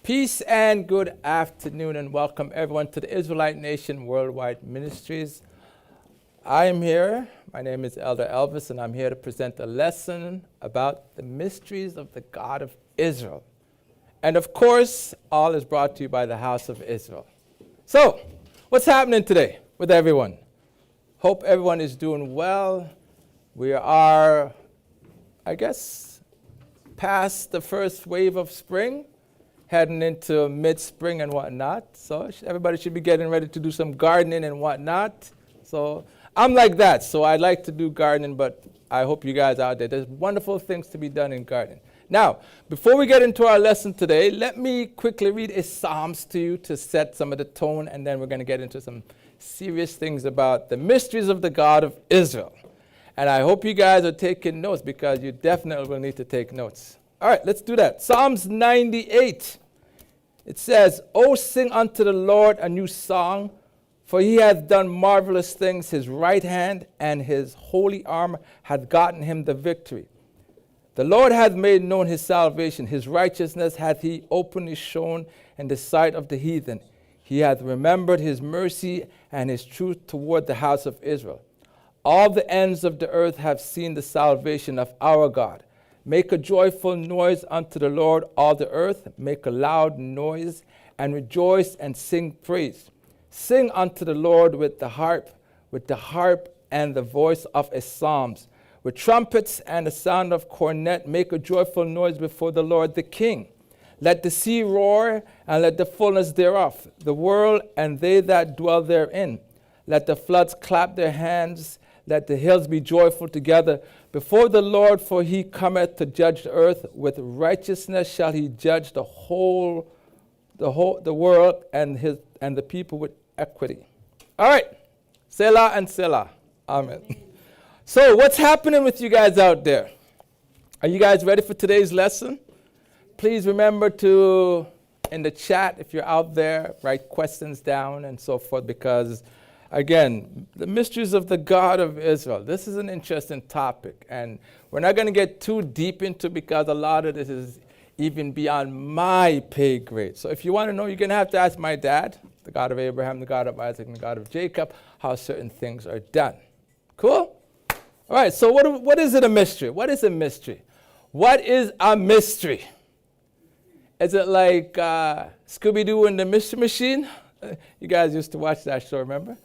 Peace and good afternoon, and welcome everyone to the Israelite Nation Worldwide Ministries. I am here. My name is Elder Elvis, and I'm here to present a lesson about the mysteries of the God of Israel. And of course, all is brought to you by the House of Israel. So, what's happening today with everyone? Hope everyone is doing well. We are, I guess, past the first wave of spring, heading into mid-spring and whatnot. So everybody should be getting ready to do some gardening and whatnot. So I'm like that. So I like to do gardening, but I hope you guys out there, there's wonderful things to be done in gardening. Now, before we get into our lesson today, let me quickly read a Psalms to you to set some of the tone, and then we're going to get into some serious things about the mysteries of the God of Israel. And I hope you guys are taking notes, because you definitely will need to take notes. All right, let's do that. Psalms 98. It says, "O sing unto the Lord a new song, for he hath done marvelous things. His right hand and his holy arm hath gotten him the victory. The Lord hath made known his salvation. His righteousness hath he openly shown in the sight of the heathen. He hath remembered his mercy and his truth toward the house of Israel. All the ends of the earth have seen the salvation of our God. Make a joyful noise unto the Lord, all the earth. Make a loud noise and rejoice and sing praise. Sing unto the Lord with the harp and the voice of a psalms. With trumpets and the sound of cornet, make a joyful noise before the Lord the King. Let the sea roar, and let the fullness thereof, the world and they that dwell therein. Let the floods clap their hands, let the hills be joyful together before the Lord, for he cometh to judge the earth. With righteousness shall he judge the world and the people with equity." All right, Selah and Selah. Amen. So what's happening with you guys out there? Are you guys ready for today's lesson? Please remember to, in the chat, if you're out there, write questions down and so forth, because again, the mysteries of the God of Israel. This is an interesting topic, and we're not going to get too deep into it because a lot of this is even beyond my pay grade. So if you want to know, you're going to have to ask my dad, the God of Abraham, the God of Isaac, and the God of Jacob, how certain things are done. Cool? All right, so what is it a mystery? What is a mystery? What is a mystery? Is it like Scooby-Doo and the Mystery Machine? You guys used to watch that show, remember?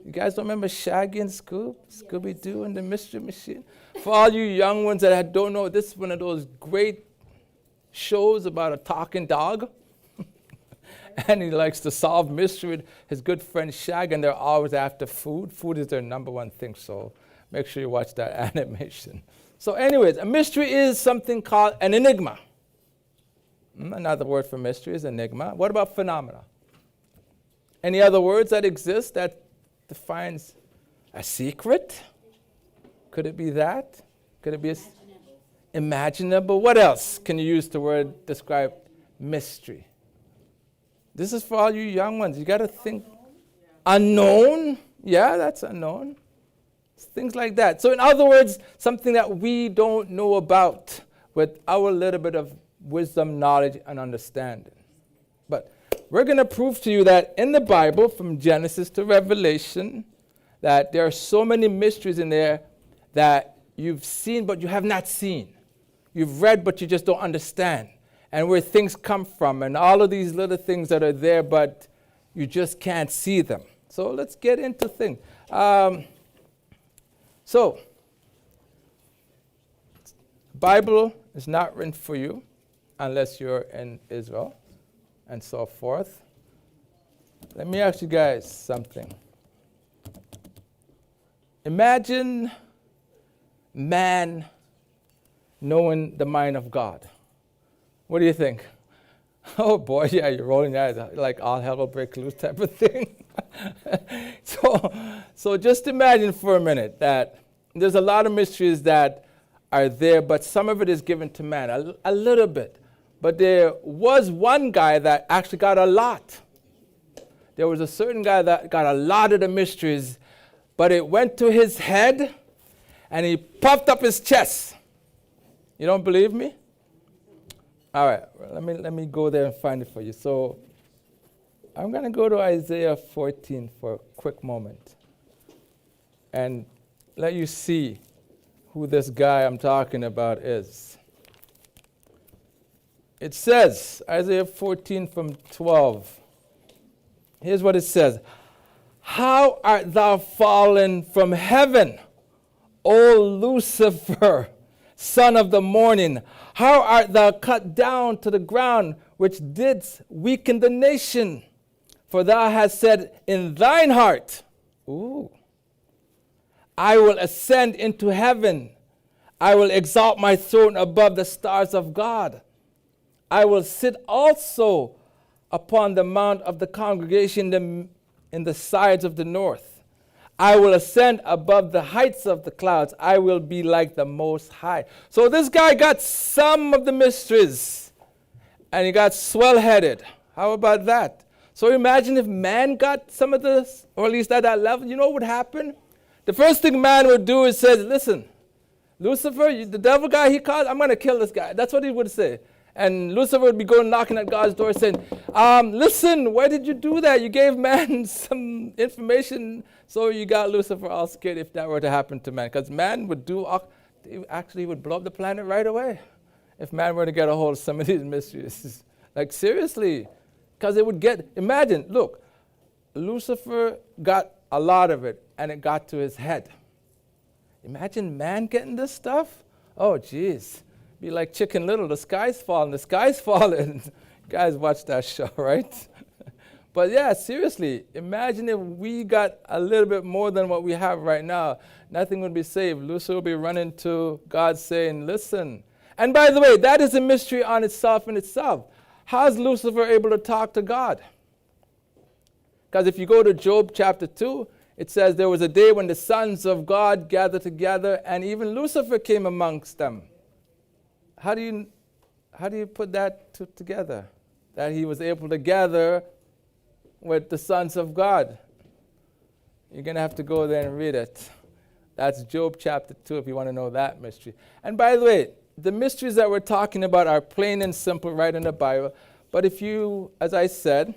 You guys don't remember Shaggy and Scooby-Doo and the Mystery Machine? For all you young ones that don't know, this is one of those great shows about a talking dog. And he likes to solve mystery with his good friend Shaggy, and they're always after food. Food is their number one thing, so make sure you watch that animation. So anyways, a mystery is something called an enigma. Another word for mystery is enigma. What about phenomena? Any other words that exist that defines a secret? Could it be that? Could it be imaginable? What else can you use the word describe mystery? This is for all you young ones. You got to think. Unknown? Yeah, that's unknown. Things like that. So in other words, something that we don't know about with our little bit of wisdom, knowledge, and understanding. But we're going to prove to you that in the Bible, from Genesis to Revelation, that there are so many mysteries in there that you've seen but you have not seen. You've read but you just don't understand. And where things come from, and all of these little things that are there, but you just can't see them. So let's get into things. So, Bible is not written for you unless you're in Israel and so forth. Let me ask you guys something. Imagine man knowing the mind of God. What do you think? Oh boy, yeah, you're rolling your eyes, like all hell will break loose type of thing. So just imagine for a minute that there's a lot of mysteries that are there, but some of it is given to man, a little bit. But there was one guy that actually got a lot. There was a certain guy that got a lot of the mysteries, but it went to his head, and he puffed up his chest. You don't believe me? All right, let me go there and find it for you. So I'm going to go to Isaiah 14 for a quick moment and let you see who this guy I'm talking about is. It says, Isaiah 14 from 12. Here's what it says. How art thou fallen from heaven, O Lucifer, son of the morning? How art thou cut down to the ground, which didst weaken the nation? For thou hast said in thine heart, I will ascend into heaven. I will exalt my throne above the stars of God. I will sit also upon the mount of the congregation in the sides of the north. I will ascend above the heights of the clouds. I will be like the Most High. So this guy got some of the mysteries, and he got swell-headed. How about that? So imagine if man got some of this, or at least at that level. You know what would happen? The first thing man would do is say, listen, Lucifer, the devil guy he caused, I'm going to kill this guy. That's what he would say. And Lucifer would be going knocking at God's door saying, listen, why did you do that? You gave man some information, so you got Lucifer all scared if that were to happen to man. Because man would actually would blow up the planet right away if man were to get a hold of some of these mysteries. Like seriously, because it would imagine, look, Lucifer got a lot of it and it got to his head. Imagine man getting this stuff? Oh, geez. Be like Chicken Little, the sky's falling. You guys watch that show, right? But yeah, seriously, imagine if we got a little bit more than what we have right now. Nothing would be saved. Lucifer would be running to God saying, listen. And by the way, that is a mystery on itself in itself. How is Lucifer able to talk to God? Because if you go to Job chapter 2, it says there was a day when the sons of God gathered together and even Lucifer came amongst them. How do you put that together? That he was able to gather with the sons of God. You're going to have to go there and read it. That's Job chapter 2 if you want to know that mystery. And by the way, the mysteries that we're talking about are plain and simple right in the Bible. But if you, as I said,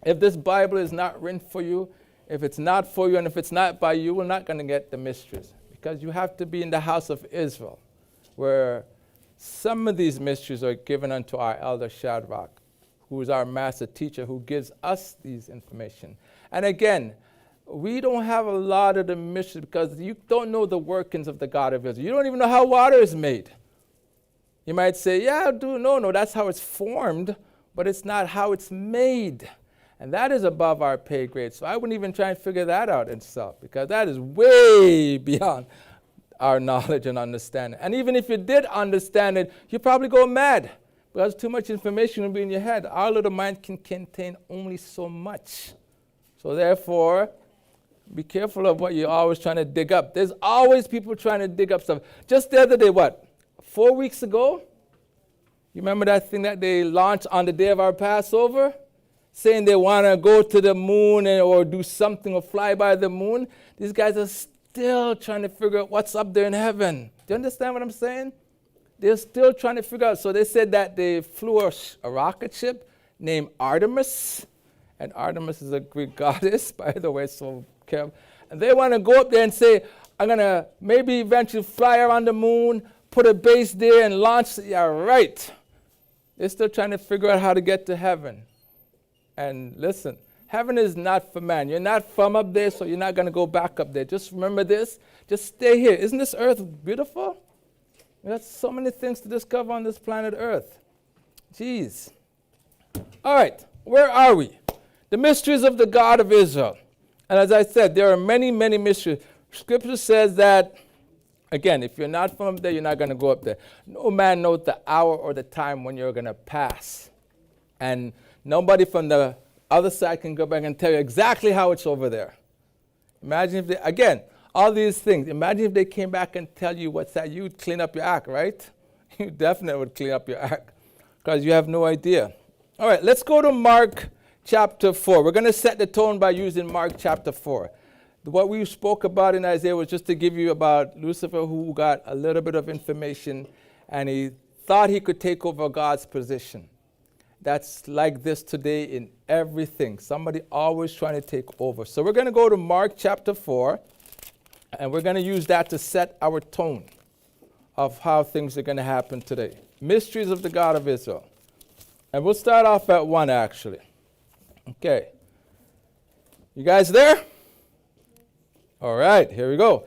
if this Bible is not written for you, if it's not for you, and if it's not by you, we're not going to get the mysteries. Because you have to be in the house of Israel, where some of these mysteries are given unto our elder Shadrach, who is our master teacher, who gives us these information. And again, we don't have a lot of the mysteries because you don't know the workings of the God of Israel. You don't even know how water is made. You might say, yeah, no, that's how it's formed, but it's not how it's made. And that is above our pay grade. So I wouldn't even try and figure that out itself, because that is way beyond our knowledge and understanding. And even if you did understand it, you'd probably go mad, because too much information will be in your head. Our little mind can contain only so much. So therefore, be careful of what you're always trying to dig up. There's always people trying to dig up stuff. Just the other day, 4 weeks ago, you remember that thing that they launched on the day of our Passover? Saying they want to go to the moon or do something or fly by the moon. These guys are still trying to figure out what's up there in heaven. Do you understand what I'm saying? They're still trying to figure out. So they said that they flew a rocket ship named Artemis. And Artemis is a Greek goddess, by the way, so careful. And they want to go up there and say, I'm going to maybe eventually fly around the moon, put a base there and launch. Yeah, right. They're still trying to figure out how to get to heaven. And listen, heaven is not for man. You're not from up there, so you're not going to go back up there. Just remember this. Just stay here. Isn't this earth beautiful? There's so many things to discover on this planet Earth. Jeez. All right, where are we? The mysteries of the God of Israel. And as I said, there are many, many mysteries. Scripture says that, again, if you're not from up there, you're not going to go up there. No man knows the hour or the time when you're going to pass. And nobody from the other side can go back and tell you exactly how it's over there. Imagine if they, again, all these things, imagine if they came back and tell you what's that, you'd clean up your act, right? You definitely would clean up your act because you have no idea. All right, let's go to Mark chapter 4. We're going to set the tone by using Mark chapter 4. What we spoke about in Isaiah was just to give you about Lucifer, who got a little bit of information, and he thought he could take over God's position. That's like this today in everything. Somebody always trying to take over. So we're going to go to Mark chapter 4, and we're going to use that to set our tone of how things are going to happen today. Mysteries of the God of Israel. And we'll start off at 1, actually. Okay. You guys there? All right, here we go.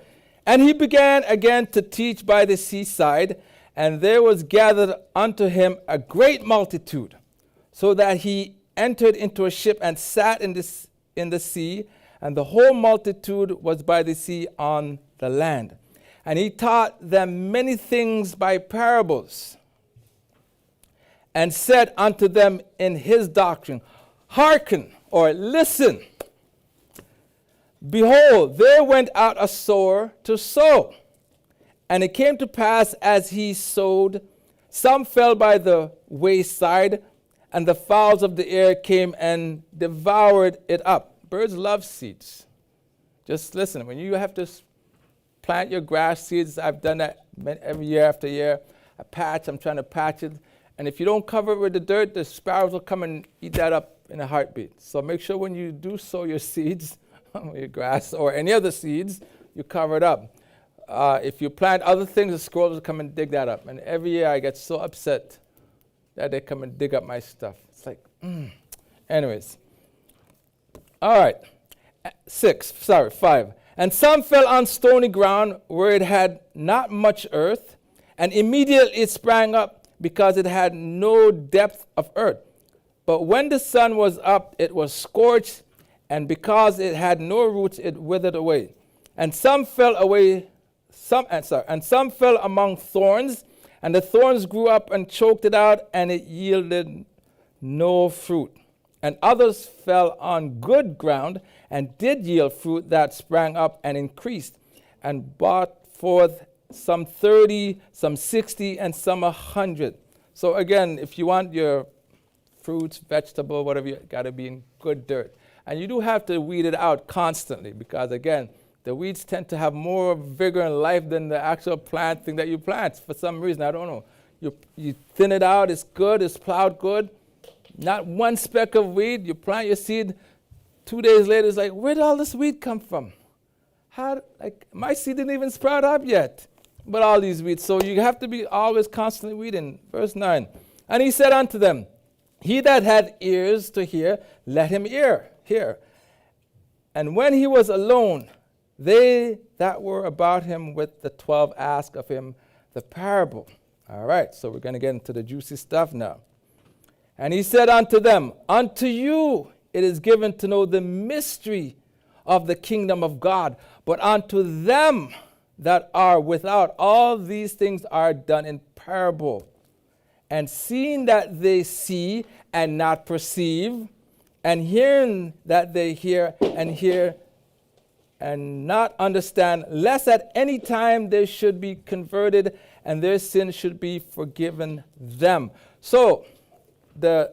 And he began again to teach by the seaside, and there was gathered unto him a great multitude, so that he entered into a ship and sat in the sea, and the whole multitude was by the sea on the land. And he taught them many things by parables, and said unto them in his doctrine, Hearken, or listen. Behold, there went out a sower to sow. And it came to pass as he sowed, some fell by the wayside, and the fowls of the air came and devoured it up. Birds love seeds. Just listen, when you have to plant your grass seeds, I've done that every year after year. I'm trying to patch it. And if you don't cover it with the dirt, the sparrows will come and eat that up in a heartbeat. So make sure when you do sow your seeds, your grass or any other seeds, you cover it up. If you plant other things, the squirrels will come and dig that up. And every year I get so upset that they come and dig up my stuff. It's like, Anyways. All right. 5. And some fell on stony ground where it had not much earth, and immediately it sprang up because it had no depth of earth. But when the sun was up, it was scorched, and because it had no roots, it withered away. And some fell among thorns, and the thorns grew up and choked it out, and it yielded no fruit. And others fell on good ground, and did yield fruit that sprang up and increased, and brought forth some 30, some 60, and some 100. So again, if you want your fruits, vegetable, whatever, you got to be in good dirt. And you do have to weed it out constantly, because again, the weeds tend to have more vigor and life than the actual plant thing that you plant. For some reason, I don't know. You thin it out, it's good, it's plowed good. Not one speck of weed. You plant your seed, 2 days later, it's like, where did all this weed come from? My seed didn't even sprout up yet. But all these weeds. So you have to be always constantly weeding. Verse 9. And he said unto them, He that had ears to hear, let him hear. And when he was alone, they that were about him with the 12 asked of him the parable. All right, so we're going to get into the juicy stuff now. And he said unto them, Unto you it is given to know the mystery of the kingdom of God, but unto them that are without, all these things are done in parable. And seeing that they see and not perceive, and hearing that they hear and not understand, lest at any time they should be converted and their sins should be forgiven them. So, the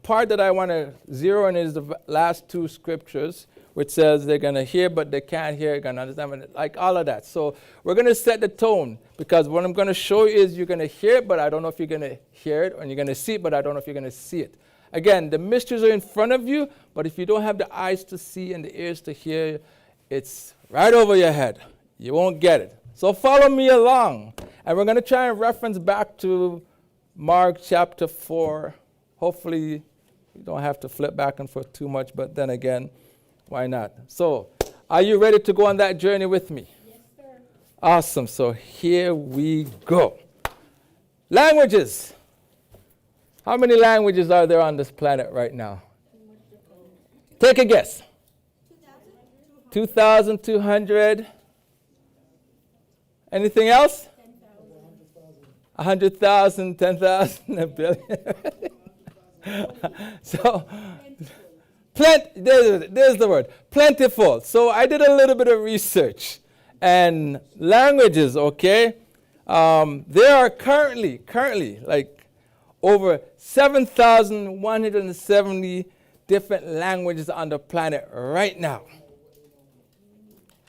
part that I want to zero in is the last two scriptures, which says they're going to hear, but they can't hear, they're going to understand, like all of that. So we're going to set the tone, because what I'm going to show you is you're going to hear it, but I don't know if you're going to hear it, and you're going to see it, but I don't know if you're going to see it. Again, the mysteries are in front of you, but if you don't have the eyes to see and the ears to hear, it's right over your head. You won't get it. So follow me along, and we're going to try and reference back to Mark chapter 4. Hopefully, you don't have to flip back and forth too much, but then again, why not? So, are you ready to go on that journey with me? Yes, sir. Awesome. So, here we go. Languages. How many languages are there on this planet right now? Take a guess. 2,200. Anything else? 100,000, 10,000, a billion. So, there's the word, plentiful. So I did a little bit of research. And languages, okay? There are currently, like over 7,170 different languages on the planet right now.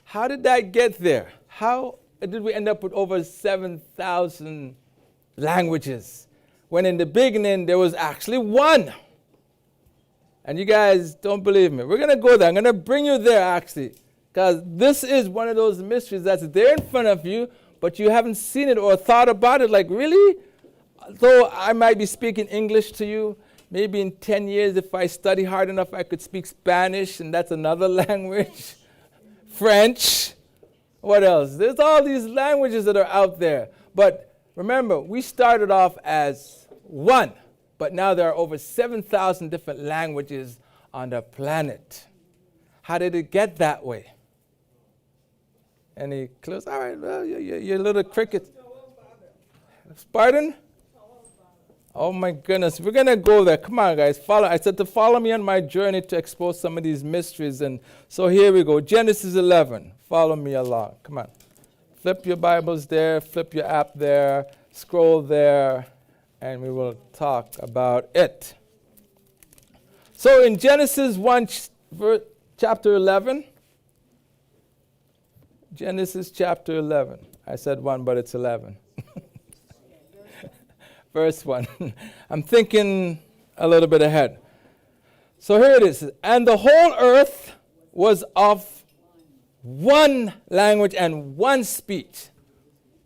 How did that get there? How did we end up with over 7,000 languages, when in the beginning there was actually one. And you guys don't believe me. We're going to go there. I'm going to bring you there, actually, because this is one of those mysteries that's there in front of you, but you haven't seen it or thought about it. Like, really? Though I might be speaking English to you, maybe in 10 years, if I study hard enough, I could speak Spanish, and that's another language. French. What else? There's all these languages that are out there. But remember, we started off as one, but now there are over 7,000 different languages on the planet. How did it get that way? Any clues? All right, well, you're a little cricket. Pardon? Oh my goodness, we're going to go there. Come on, guys, follow. I said to follow me on my journey to expose some of these mysteries. And so here we go. Genesis 11. Follow me along. Come on. Flip your Bibles there. Flip your app there. Scroll there. And we will talk about it. So in Genesis 1, chapter 11. Genesis chapter 11. I said 1, but it's 11. Verse 1. I'm thinking a little bit ahead. So here it is. And the whole earth was of one language and one speech.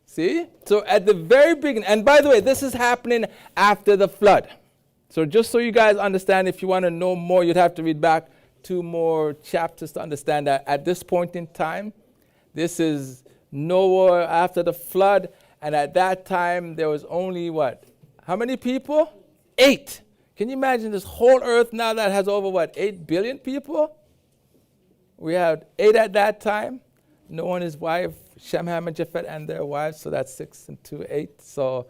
See? So at the very beginning, and by the way, this is happening after the flood. So just so you guys understand, if you want to know more, you'd have to read back 2 more chapters to understand that at this point in time, this is Noah after the flood, and at that time, there was only what? How many people? 8. Can you imagine this whole earth now that has over what? 8 billion people? We had 8 at that time. Noah and his wife, Shem, Ham, and Japheth, and their wives. So that's 6 and 2, 8. So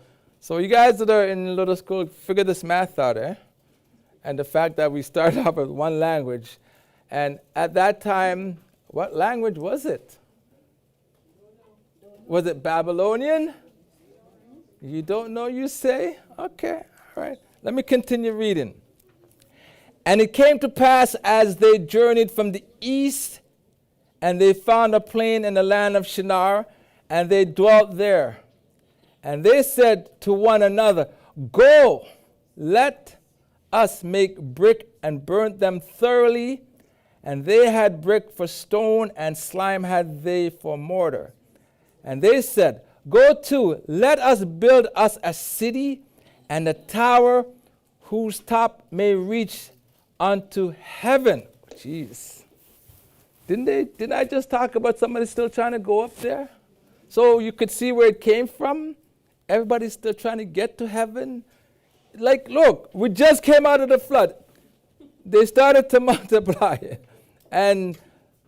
you guys that are in little school, figure this math out, eh? And the fact that we started off with one language. And at that time, what language was it? Was it Babylonian? You don't know, you say? Okay, all right. Let me continue reading. And it came to pass as they journeyed from the east, and they found a plain in the land of Shinar, and they dwelt there. And they said to one another, Go, let us make brick, and burn them thoroughly. And they had brick for stone, and slime had they for mortar. And they said, Go to, let us build us a city, and a tower whose top may reach unto heaven. Jeez. Didn't I just talk about somebody still trying to go up there? So you could see where it came from. Everybody's still trying to get to heaven. Like, look, we just came out of the flood. They started to multiply. And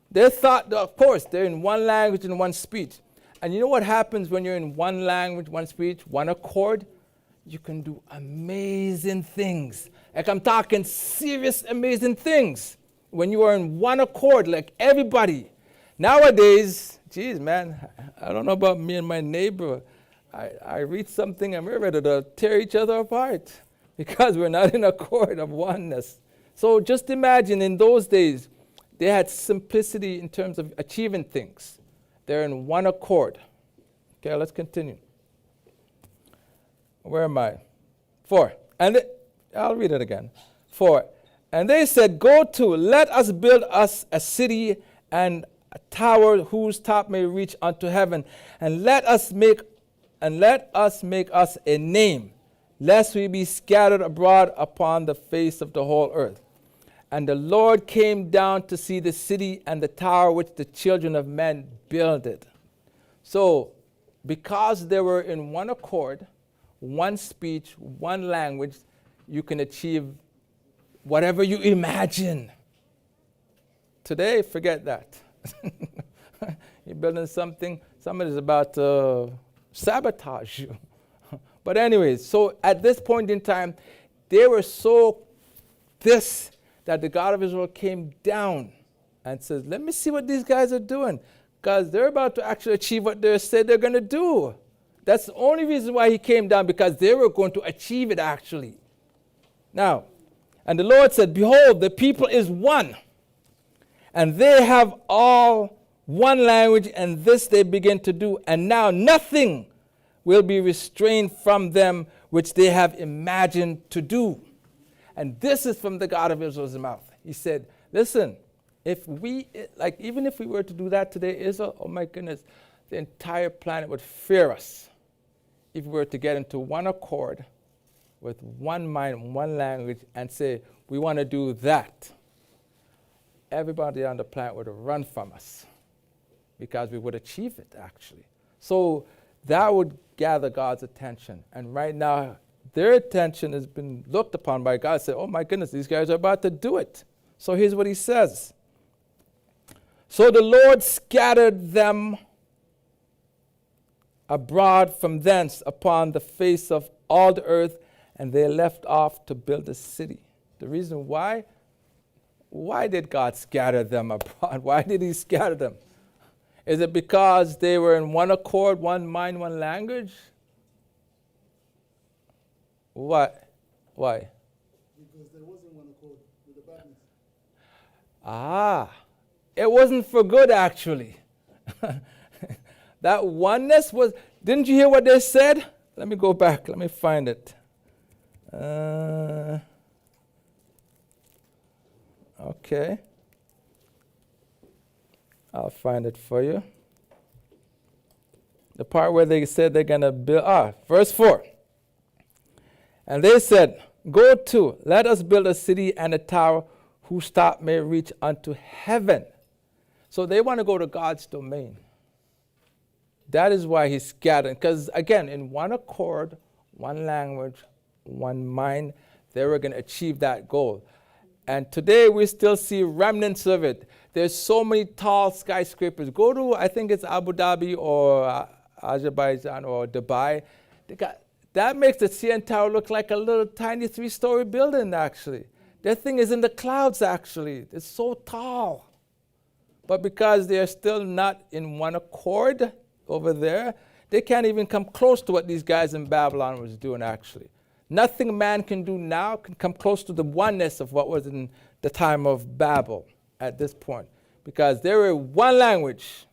they thought, of course, they're in one language and one speech. And you know what happens when you're in one language, one speech, one accord? You can do amazing things. Like, I'm talking serious, amazing things. When you are in one accord, like everybody. Nowadays, geez, man, I don't know about me and my neighbor. I read something and we're ready to tear each other apart because we're not in accord of oneness. So just imagine in those days, they had simplicity in terms of achieving things. They're in one accord. Okay, let's continue. Where am I? 4. I'll read it again. 4. And they said, Go to, let us build us a city and a tower whose top may reach unto heaven, and let us make us a name, lest we be scattered abroad upon the face of the whole earth. And the Lord came down to see the city and the tower which the children of men builded. So, because they were in one accord, one speech, one language, you can achieve whatever you imagine. Today, forget that. You're building something, somebody's about to sabotage you. But anyways, so at this point in time, they were so that the God of Israel came down and says, let me see what these guys are doing, because they're about to actually achieve what they said they're going to do. That's the only reason why he came down, because they were going to achieve it actually. Now, and the Lord said, Behold, the people is one, and they have all one language, and this they begin to do. And now nothing will be restrained from them which they have imagined to do. And this is from the God of Israel's mouth. He said, listen, even if we were to do that today, Israel, oh my goodness, the entire planet would fear us if we were to get into one accord with one mind, one language, and say, we want to do that. Everybody on the planet would run from us because we would achieve it, actually. So that would gather God's attention. And right now, their attention has been looked upon by God. Say, oh my goodness, these guys are about to do it. So here's what he says. So the Lord scattered them abroad from thence upon the face of all the earth, and they left off to build a city. The reason why did God scatter them abroad? Why did he scatter them? Is it because they were in one accord, one mind, one language? What? Why? Because there wasn't one accord with the badness. It wasn't for good, actually. That oneness was, didn't you hear what they said? Let me go back, let me find it. Okay. I'll find it for you. The part where they said they're going to build, verse 4. And they said, go to, let us build a city and a tower whose top may reach unto heaven. So they want to go to God's domain. That is why he scattered. Because again, in one accord, one language, one mind, they were going to achieve that goal. And today we still see remnants of it. There's so many tall skyscrapers. Go to, I think it's Abu Dhabi or Azerbaijan or Dubai. That makes the CN Tower look like a little tiny 3-story building, actually. That thing is in the clouds, actually. It's so tall. But because they're still not in one accord over there, they can't even come close to what these guys in Babylon was doing, actually. Nothing man can do now can come close to the oneness of what was in the time of Babel at this point. Because they were one language,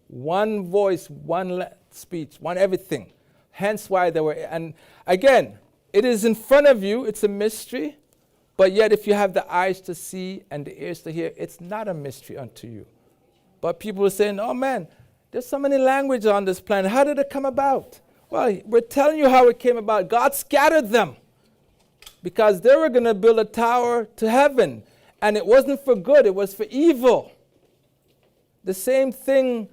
one voice, one speech, one everything. Hence why they were, and again, it is in front of you, it's a mystery, but yet if you have the eyes to see and the ears to hear, it's not a mystery unto you. But people are saying, oh man, there's so many languages on this planet. How did it come about? Well, we're telling you how it came about. God scattered them because they were going to build a tower to heaven. And it wasn't for good, it was for evil. The same thing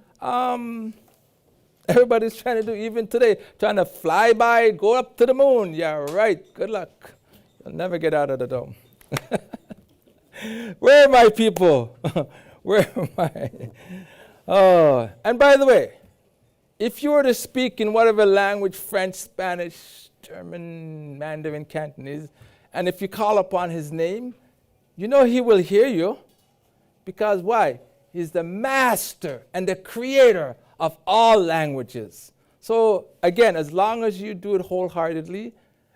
everybody's trying to do even today, trying to fly by, go up to the moon. Yeah, right. Good luck. You'll never get out of the dome. Where are my people? Where am I? Oh, and by the way, if you were to speak in whatever language, French, Spanish, German, Mandarin, Cantonese, and if you call upon his name, you know he will hear you. Because why? He's the master and the creator of all languages. So again, as long as you do it wholeheartedly,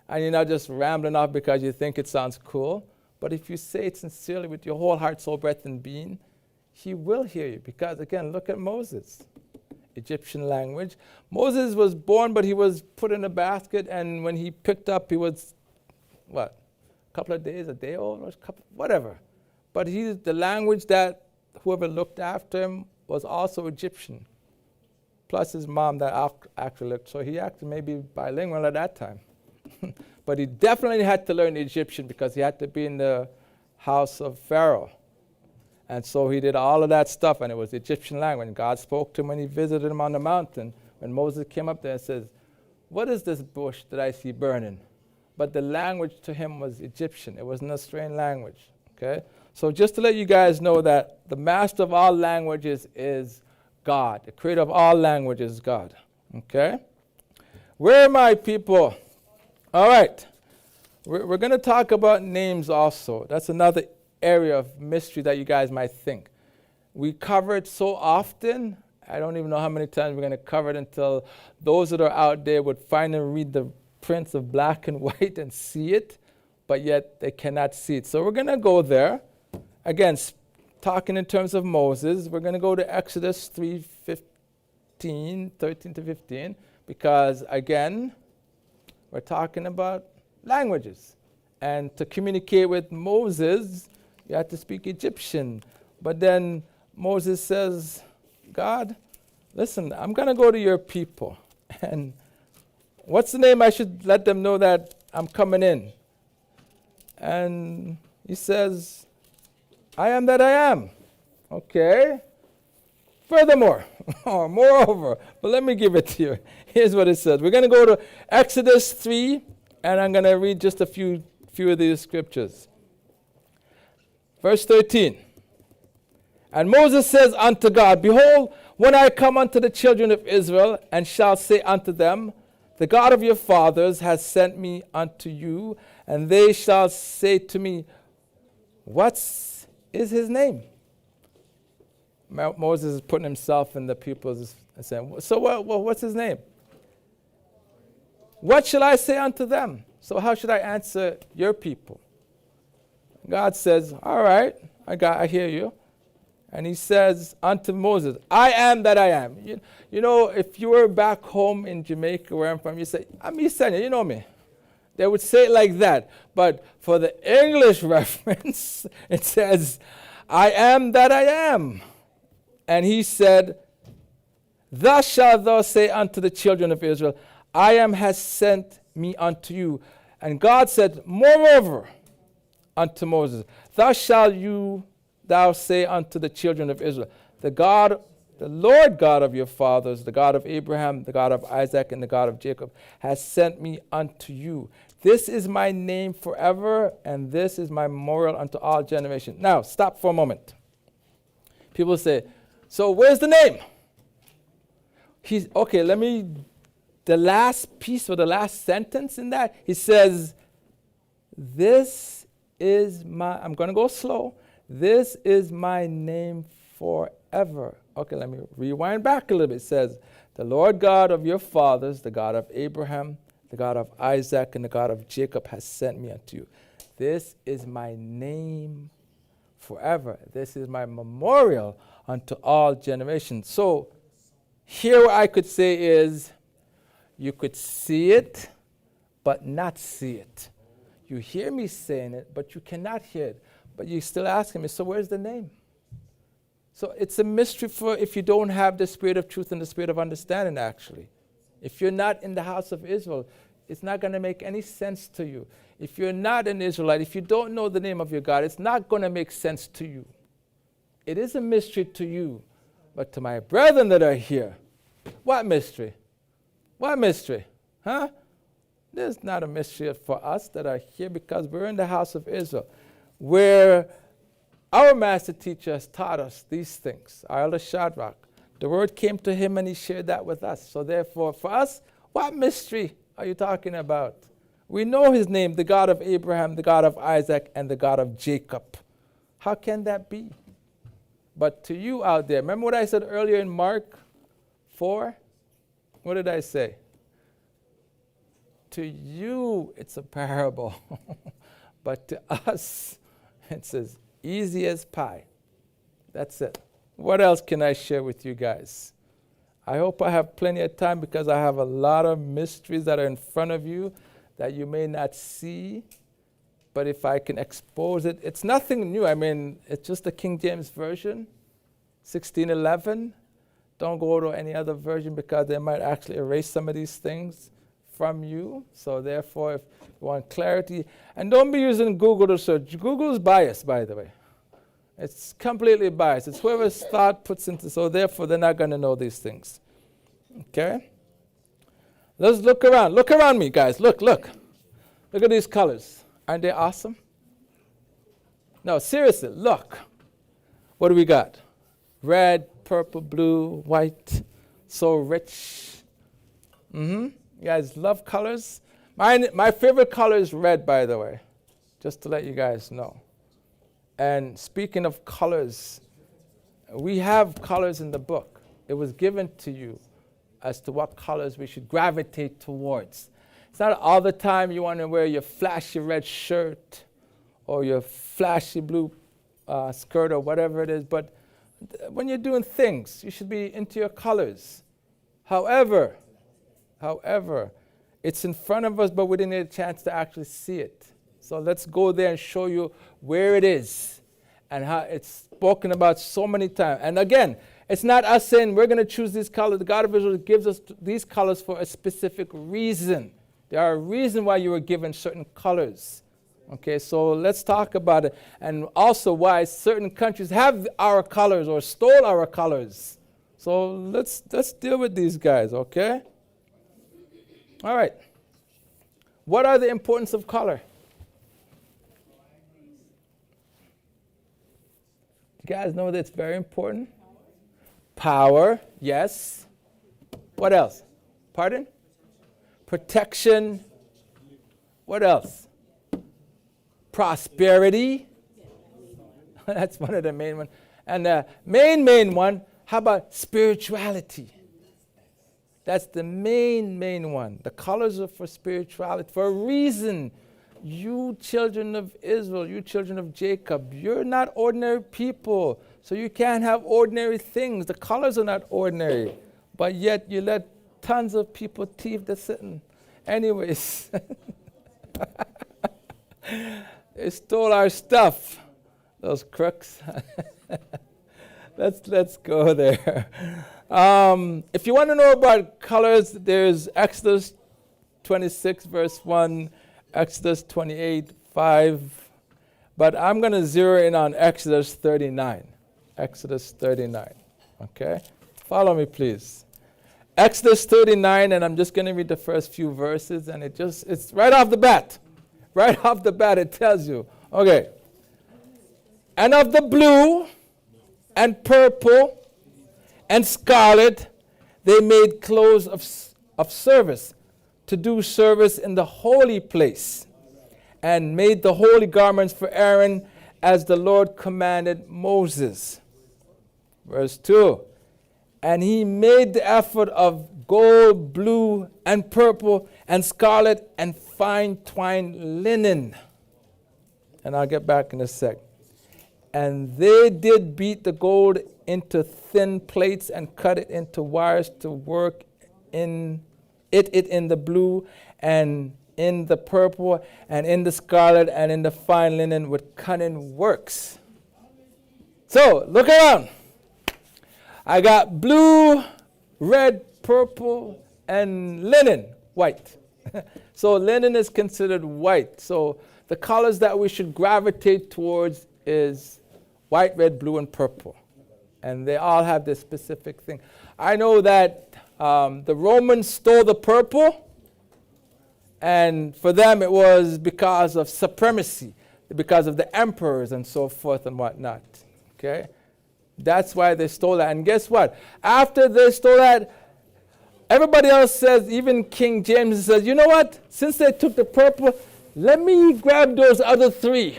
and you're not just rambling off because you think it sounds cool, but if you say it sincerely with your whole heart, soul, breath, and being, he will hear you. Because again, look at Moses. Egyptian language. Moses was born, but he was put in a basket, and when he picked up, he was, a couple of days, a day old, or whatever. But the language that whoever looked after him was also Egyptian. Plus his mom that actually looked, so he actually may be bilingual at that time. But he definitely had to learn Egyptian because he had to be in the house of Pharaoh. And so he did all of that stuff, and it was Egyptian language. And God spoke to him when he visited him on the mountain. When Moses came up there and says, what is this bush that I see burning? But the language to him was Egyptian. It wasn't a strange language, okay? So just to let you guys know that the master of all languages is God. The creator of all languages is God, okay? Where are my people? All right. We're going to talk about names also. That's another area of mystery that you guys might think. We cover it so often, I don't even know how many times we're going to cover it until those that are out there would finally read the prints of black and white and see it, but yet they cannot see it. So we're going to go there. Again, talking in terms of Moses, we're going to go to Exodus 3:13 to 15. Because, again, we're talking about languages. And to communicate with Moses, you have to speak Egyptian. But then Moses says, God, listen, I'm going to go to your people. And what's the name I should let them know that I'm coming in? And he says, I am that I am. Okay. Furthermore, or moreover, but let me give it to you. Here's what it says. We're going to go to Exodus 3, and I'm going to read just a few of these scriptures. Verse 13. And Moses says unto God, Behold, when I come unto the children of Israel, and shall say unto them, The God of your fathers has sent me unto you, and they shall say to me, What is his name? Moses is putting himself in the people's and saying, So what's his name? What shall I say unto them? So how should I answer your people? God says, All right, I hear you. And he says unto Moses, I am that I am. You know, if you were back home in Jamaica, where I'm from, you say, I'm Yesenia, you know me. They would say it like that. But for the English reference, it says, I am that I am. And he said, Thus shalt thou say unto the children of Israel, I am has sent me unto you. And God said, Moreover unto Moses, Thus shalt thou say unto the children of Israel, the Lord God of your fathers, the God of Abraham, the God of Isaac, and the God of Jacob, has sent me unto you. This is my name forever, and this is my memorial unto all generations. Now, stop for a moment. People say, so where's the name? The last piece or the last sentence in that, he says, this is I'm going to go slow. This is my name forever. Okay, let me rewind back a little bit. It says, the Lord God of your fathers, the God of Abraham, the God of Isaac, and the God of Jacob has sent me unto you. This is my name forever. This is my memorial unto all generations. So here what I could say is, you could see it, but not see it. You hear me saying it, but you cannot hear it. But you still asking me, so where's the name? So it's a mystery for if you don't have the spirit of truth and the spirit of understanding, actually. If you're not in the house of Israel, it's not going to make any sense to you. If you're not an Israelite, if you don't know the name of your God, it's not going to make sense to you. It is a mystery to you. But to my brethren that are here, what mystery? What mystery? Huh? There's not a mystery for us that are here because we're in the house of Israel, where our master teacher has taught us these things. Our elder Shadrach, the word came to him and he shared that with us. So therefore, for us, what mystery are you talking about? We know his name, the God of Abraham, the God of Isaac, and the God of Jacob. How can that be? But to you out there, remember what I said earlier in Mark 4? What did I say? To you, it's a parable. But to us, it's as easy as pie. That's it. What else can I share with you guys? I hope I have plenty of time because I have a lot of mysteries that are in front of you that you may not see. But if I can expose it, it's nothing new. I mean, it's just the King James Version, 1611. Don't go to any other version because they might actually erase some of these things from you. So therefore, if you want clarity, and don't be using Google to search. Google's biased, by the way. It's completely biased. It's whoever's thought puts into, so therefore they're not going to know these things. Okay? Let's look around. Look around me, guys. Look. Look at these colors. Aren't they awesome? No, seriously, look. What do we got? Red, purple, blue, white. So rich. You guys love colors? My favorite color is red, by the way. Just to let you guys know. And speaking of colors, we have colors in the book. It was given to you as to what colors we should gravitate towards. It's not all the time you want to wear your flashy red shirt or your flashy blue skirt or whatever it is, but when you're doing things, you should be into your colors. However, However, it's in front of us, but we didn't get a chance to actually see it. So let's go there and show you where it is and how it's spoken about so many times. And again, it's not us saying we're going to choose these colors. The God of Israel gives us these colors for a specific reason. There are a reason why you were given certain colors. Okay, so let's talk about it. And also why certain countries have our colors or stole our colors. So let's deal with these guys, okay? All right. What are the importance of color? You guys know that it's very important? Power, yes. What else? Pardon? Protection. What else? Prosperity. That's one of the main ones. And the main one, how about spirituality? That's the main one. The colors are for spirituality. For a reason, you children of Israel, you children of Jacob, you're not ordinary people. So you can't have ordinary things. The colors are not ordinary. But yet you let tons of people thief the sitting. Anyways. They stole our stuff. Those crooks. Let's go there. If you want to know about colors, there's Exodus 26, verse 1, Exodus 28, 5. But I'm going to zero in on Exodus 39. Exodus 39. Okay? Follow me, please. Exodus 39, and I'm just going to read the first few verses, and it's right off the bat. Right off the bat, it tells you. Okay. And of the blue and purple and scarlet, they made clothes of service to do service in the holy place, and made the holy garments for Aaron as the Lord commanded Moses. Verse 2. And he made the ephod of gold, blue, and purple, and scarlet, and fine twined linen. And I'll get back in a sec. And they did beat the gold into thin plates and cut it into wires to work in the blue and in the purple and in the scarlet and in the fine linen with cunning works. So look around. I got blue, red, purple, and linen, white. So linen is considered white. So the colors that we should gravitate towards is white, red, blue, and purple. And they all have this specific thing. I know that the Romans stole the purple, and for them it was because of supremacy, because of the emperors and so forth and whatnot. Okay? That's why they stole that. And guess what? After they stole that, everybody else says, even King James says, you know what? Since they took the purple, let me grab those other three.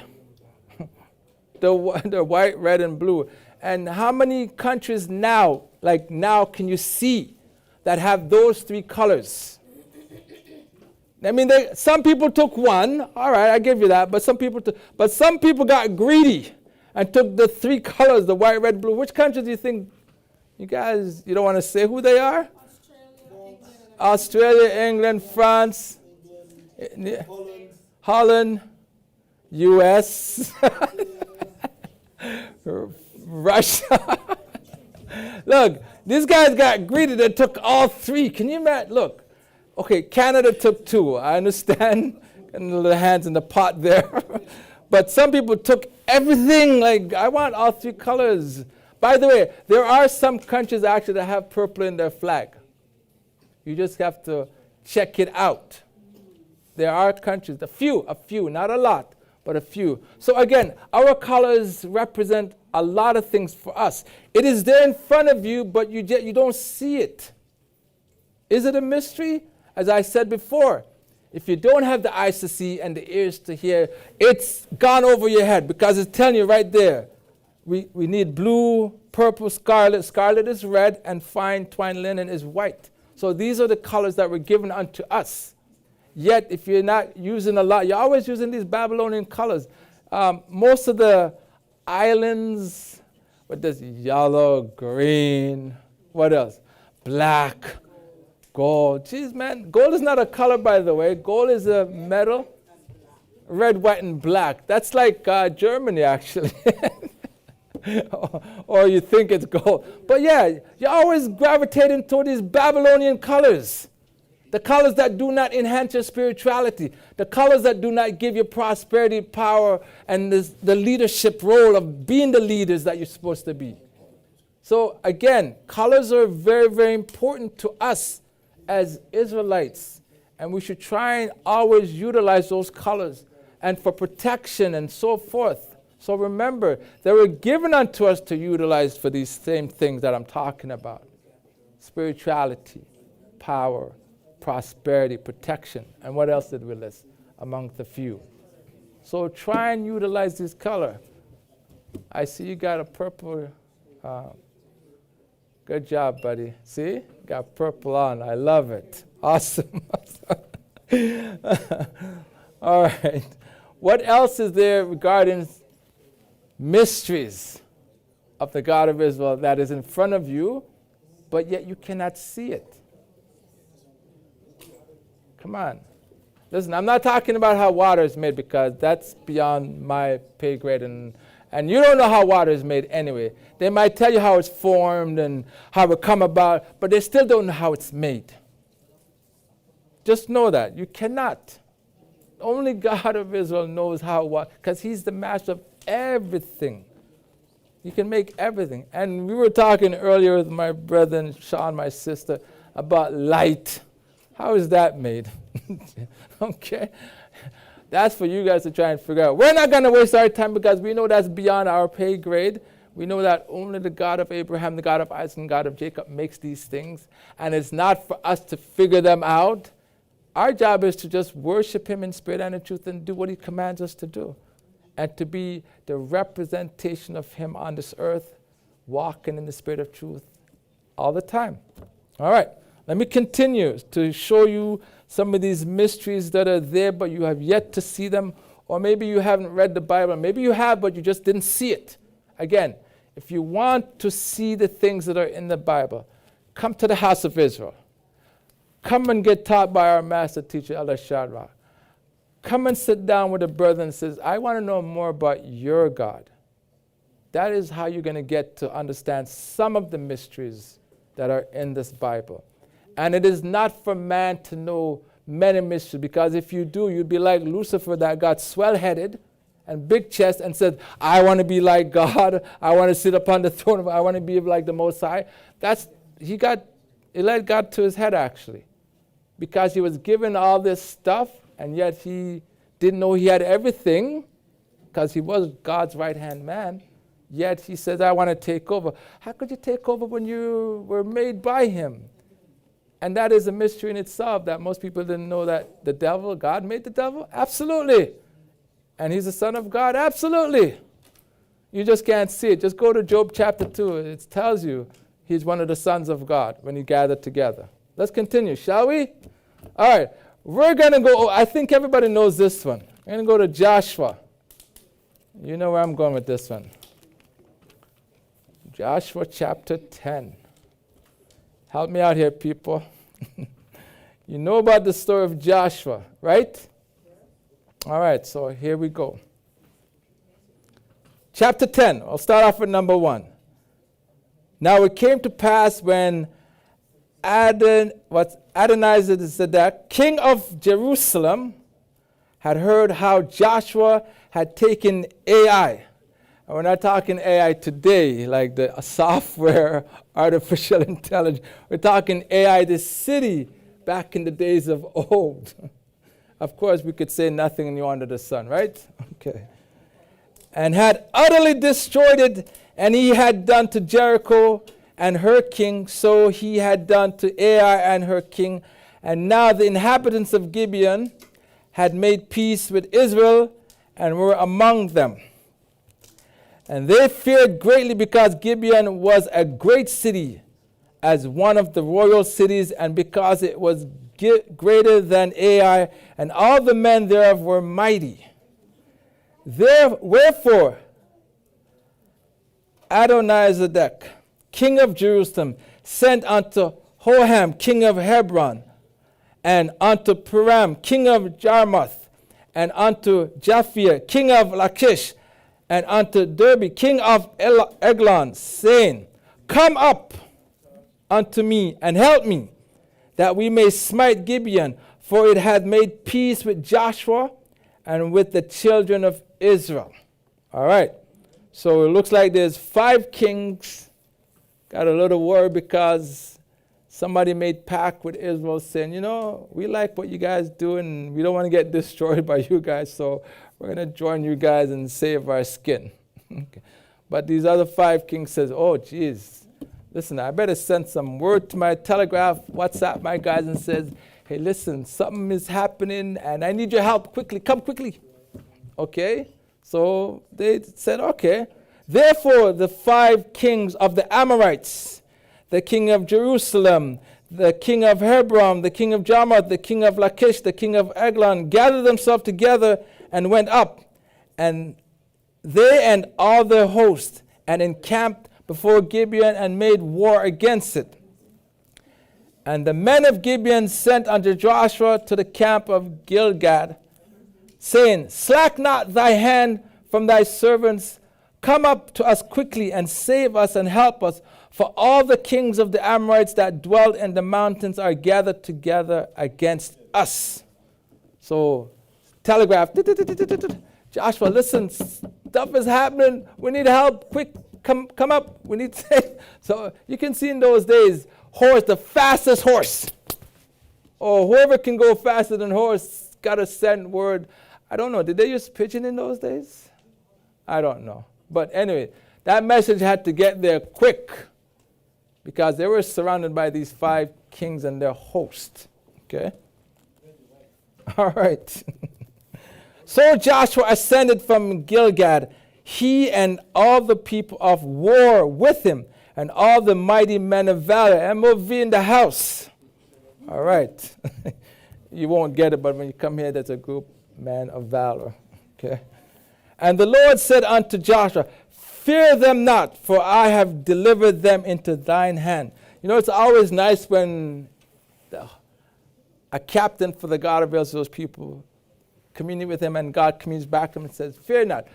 the white, red, and blue. And how many countries now, can you see that have those three colors? I mean, some people took one. All right, I give you that. But some people got greedy and took the three colors, the white, red, blue. Which countries do you think, you guys, you don't want to say who they are? Australia, England, France, Holland, US, Russia. Look, these guys got greedy. They took all three. Can you imagine? Look, okay, Canada took two. I understand. And the hands in the pot there. But some people took everything. I want all three colors. By the way, there are some countries actually that have purple in their flag. You just have to check it out. There are countries, a few, not a lot, but a few. So again, our colors represent a lot of things for us. It is there in front of you, but you don't see it. Is it a mystery? As I said before, if you don't have the eyes to see and the ears to hear, it's gone over your head because it's telling you right there. We need blue, purple, scarlet. Scarlet is red, and fine twined linen is white. So these are the colors that were given unto us. Yet, if you're not using a lot, you're always using these Babylonian colors. Most of the islands with this yellow, green, what else? Black, Gold. Jeez, man. Gold is not a color, by the way. Gold is a metal. Red, white, and black. That's like Germany, actually. or you think it's gold. But yeah, you're always gravitating toward these Babylonian colors. The colors that do not enhance your spirituality. The colors that do not give you prosperity, power, and the leadership role of being the leaders that you're supposed to be. So again, colors are very, very important to us as Israelites. And we should try and always utilize those colors and for protection and so forth. So remember, they were given unto us to utilize for these same things that I'm talking about. Spirituality, power, prosperity, protection. And what else did we list? Among the few. So try and utilize this color. I see you got a purple. Good job, buddy. See? Got purple on. I love it. Awesome. All right. What else is there regarding mysteries of the God of Israel that is in front of you, but yet you cannot see it? Come on. Listen, I'm not talking about how water is made because that's beyond my pay grade, and you don't know how water is made anyway. They might tell you how it's formed and how it come about, but they still don't know how it's made. Just know that. You cannot. Only God of Israel knows how, what, because he's the master of everything. You can make everything. And we were talking earlier with my brother and Sean, my sister, about light. How is that made? Okay. That's for you guys to try and figure out. We're not going to waste our time because we know that's beyond our pay grade. We know that only the God of Abraham, the God of Isaac, and God of Jacob makes these things. And it's not for us to figure them out. Our job is to just worship him in spirit and in truth and do what he commands us to do. And to be the representation of him on this earth, walking in the spirit of truth all the time. All right. Let me continue to show you some of these mysteries that are there, but you have yet to see them. Or maybe you haven't read the Bible. Maybe you have, but you just didn't see it. Again, if you want to see the things that are in the Bible, come to the house of Israel. Come and get taught by our master teacher, Elder Shadrach. Come and sit down with a brother and says, I want to know more about your God. That is how you're going to get to understand some of the mysteries that are in this Bible. And it is not for man to know many mysteries, because if you do, you'd be like Lucifer that got swell-headed and big chest and said, I want to be like God. I want to sit upon the throne. I want to be like the Most High. It led God to his head, actually, because he was given all this stuff, and yet he didn't know he had everything, because he was God's right-hand man. Yet he says, I want to take over. How could you take over when you were made by him? And that is a mystery in itself, that most people didn't know that the devil, God made the devil? Absolutely. And he's the son of God? Absolutely. You just can't see it. Just go to Job chapter 2. It tells you he's one of the sons of God when he gathered together. Let's continue, shall we? All right. We're going to go, I think everybody knows this one. We're going to go to Joshua. You know where I'm going with this one. Joshua chapter 10. Help me out here, people. You know about the story of Joshua, right? All right, so here we go. Chapter 10. I'll start off with number 1. Now it came to pass when Adonizedek, king of Jerusalem, had heard how Joshua had taken Ai. And we're not talking AI today, like the software, artificial intelligence. We're talking AI, the city, back in the days of old. Of course, we could say nothing new under the sun, right? Okay. And had utterly destroyed it, and he had done to Jericho and her king, so he had done to Ai and her king. And now the inhabitants of Gibeon had made peace with Israel and were among them. And they feared greatly, because Gibeon was a great city, as one of the royal cities, and because it was greater than Ai, and all the men thereof were mighty. Wherefore Adonizedek, king of Jerusalem, sent unto Hoham, king of Hebron, and unto Piram, king of Jarmuth, and unto Japhia, king of Lachish, and unto Derby, king of Eglon, saying, Come up unto me, and help me, that we may smite Gibeon, for it hath made peace with Joshua and with the children of Israel. All right. So it looks like there's 5 kings. Got a little worried because somebody made pact with Israel saying, we like what you guys do and we don't want to get destroyed by you guys, so we're going to join you guys and save our skin. Okay. But these other 5 kings says, oh, geez, listen, I better send some word to my telegraph, WhatsApp my guys and says, hey, listen, something is happening and I need your help quickly. Come quickly. Okay? So they said, okay. Therefore, the 5 kings of the Amorites, the king of Jerusalem, the king of Hebron, the king of Jarmuth, the king of Lachish, the king of Eglon, gathered themselves together and went up, and they and all their host, and encamped before Gibeon and made war against it. And the men of Gibeon sent unto Joshua to the camp of Gilgad, saying, Slack not thy hand from thy servants, come up to us quickly and save us and help us, for all the kings of the Amorites that dwell in the mountains are gathered together against us. So, telegraph, Joshua, listen, stuff is happening, we need help, quick, come up, we need to. So you can see in those days, horse, the fastest horse, or whoever can go faster than horse, got to send word. I don't know, did they use pigeon in those days? I don't know. But anyway, that message had to get there quick because they were surrounded by these 5 kings and their host. Okay? All right. So Joshua ascended from Gilgad, he and all the people of war with him, and all the mighty men of valor. MOV in the house. All right. You won't get it, but when you come here, there's a group, men of valor. Okay? And the Lord said unto Joshua, Fear them not, for I have delivered them into thine hand. It's always nice when a captain for the God of Israel's people communing with him, and God communes back to him and says, Fear not,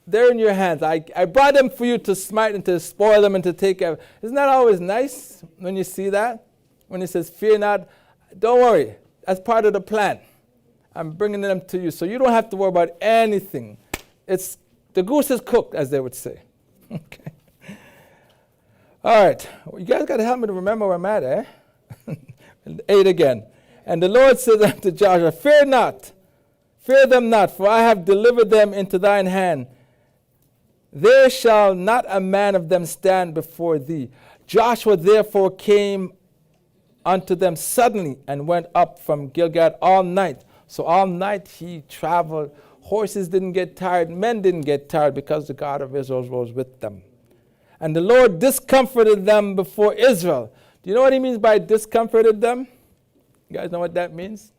they're in your hands. I brought them for you to smite and to spoil them and to take care of. Isn't that always nice when you see that? When he says, Fear not, don't worry, that's part of the plan. I'm bringing them to you, so you don't have to worry about anything. The goose is cooked, as they would say. Okay. All right. You guys got to help me to remember where I'm at, eh? 8 again. And the Lord said unto Joshua, Fear not, fear them not, for I have delivered them into thine hand. There shall not a man of them stand before thee. Joshua therefore came unto them suddenly and went up from Gilgad all night. So all night he traveled. Horses didn't get tired. Men didn't get tired because the God of Israel was with them. And the Lord discomforted them before Israel. Do you know what he means by discomforted them? You guys know what that means?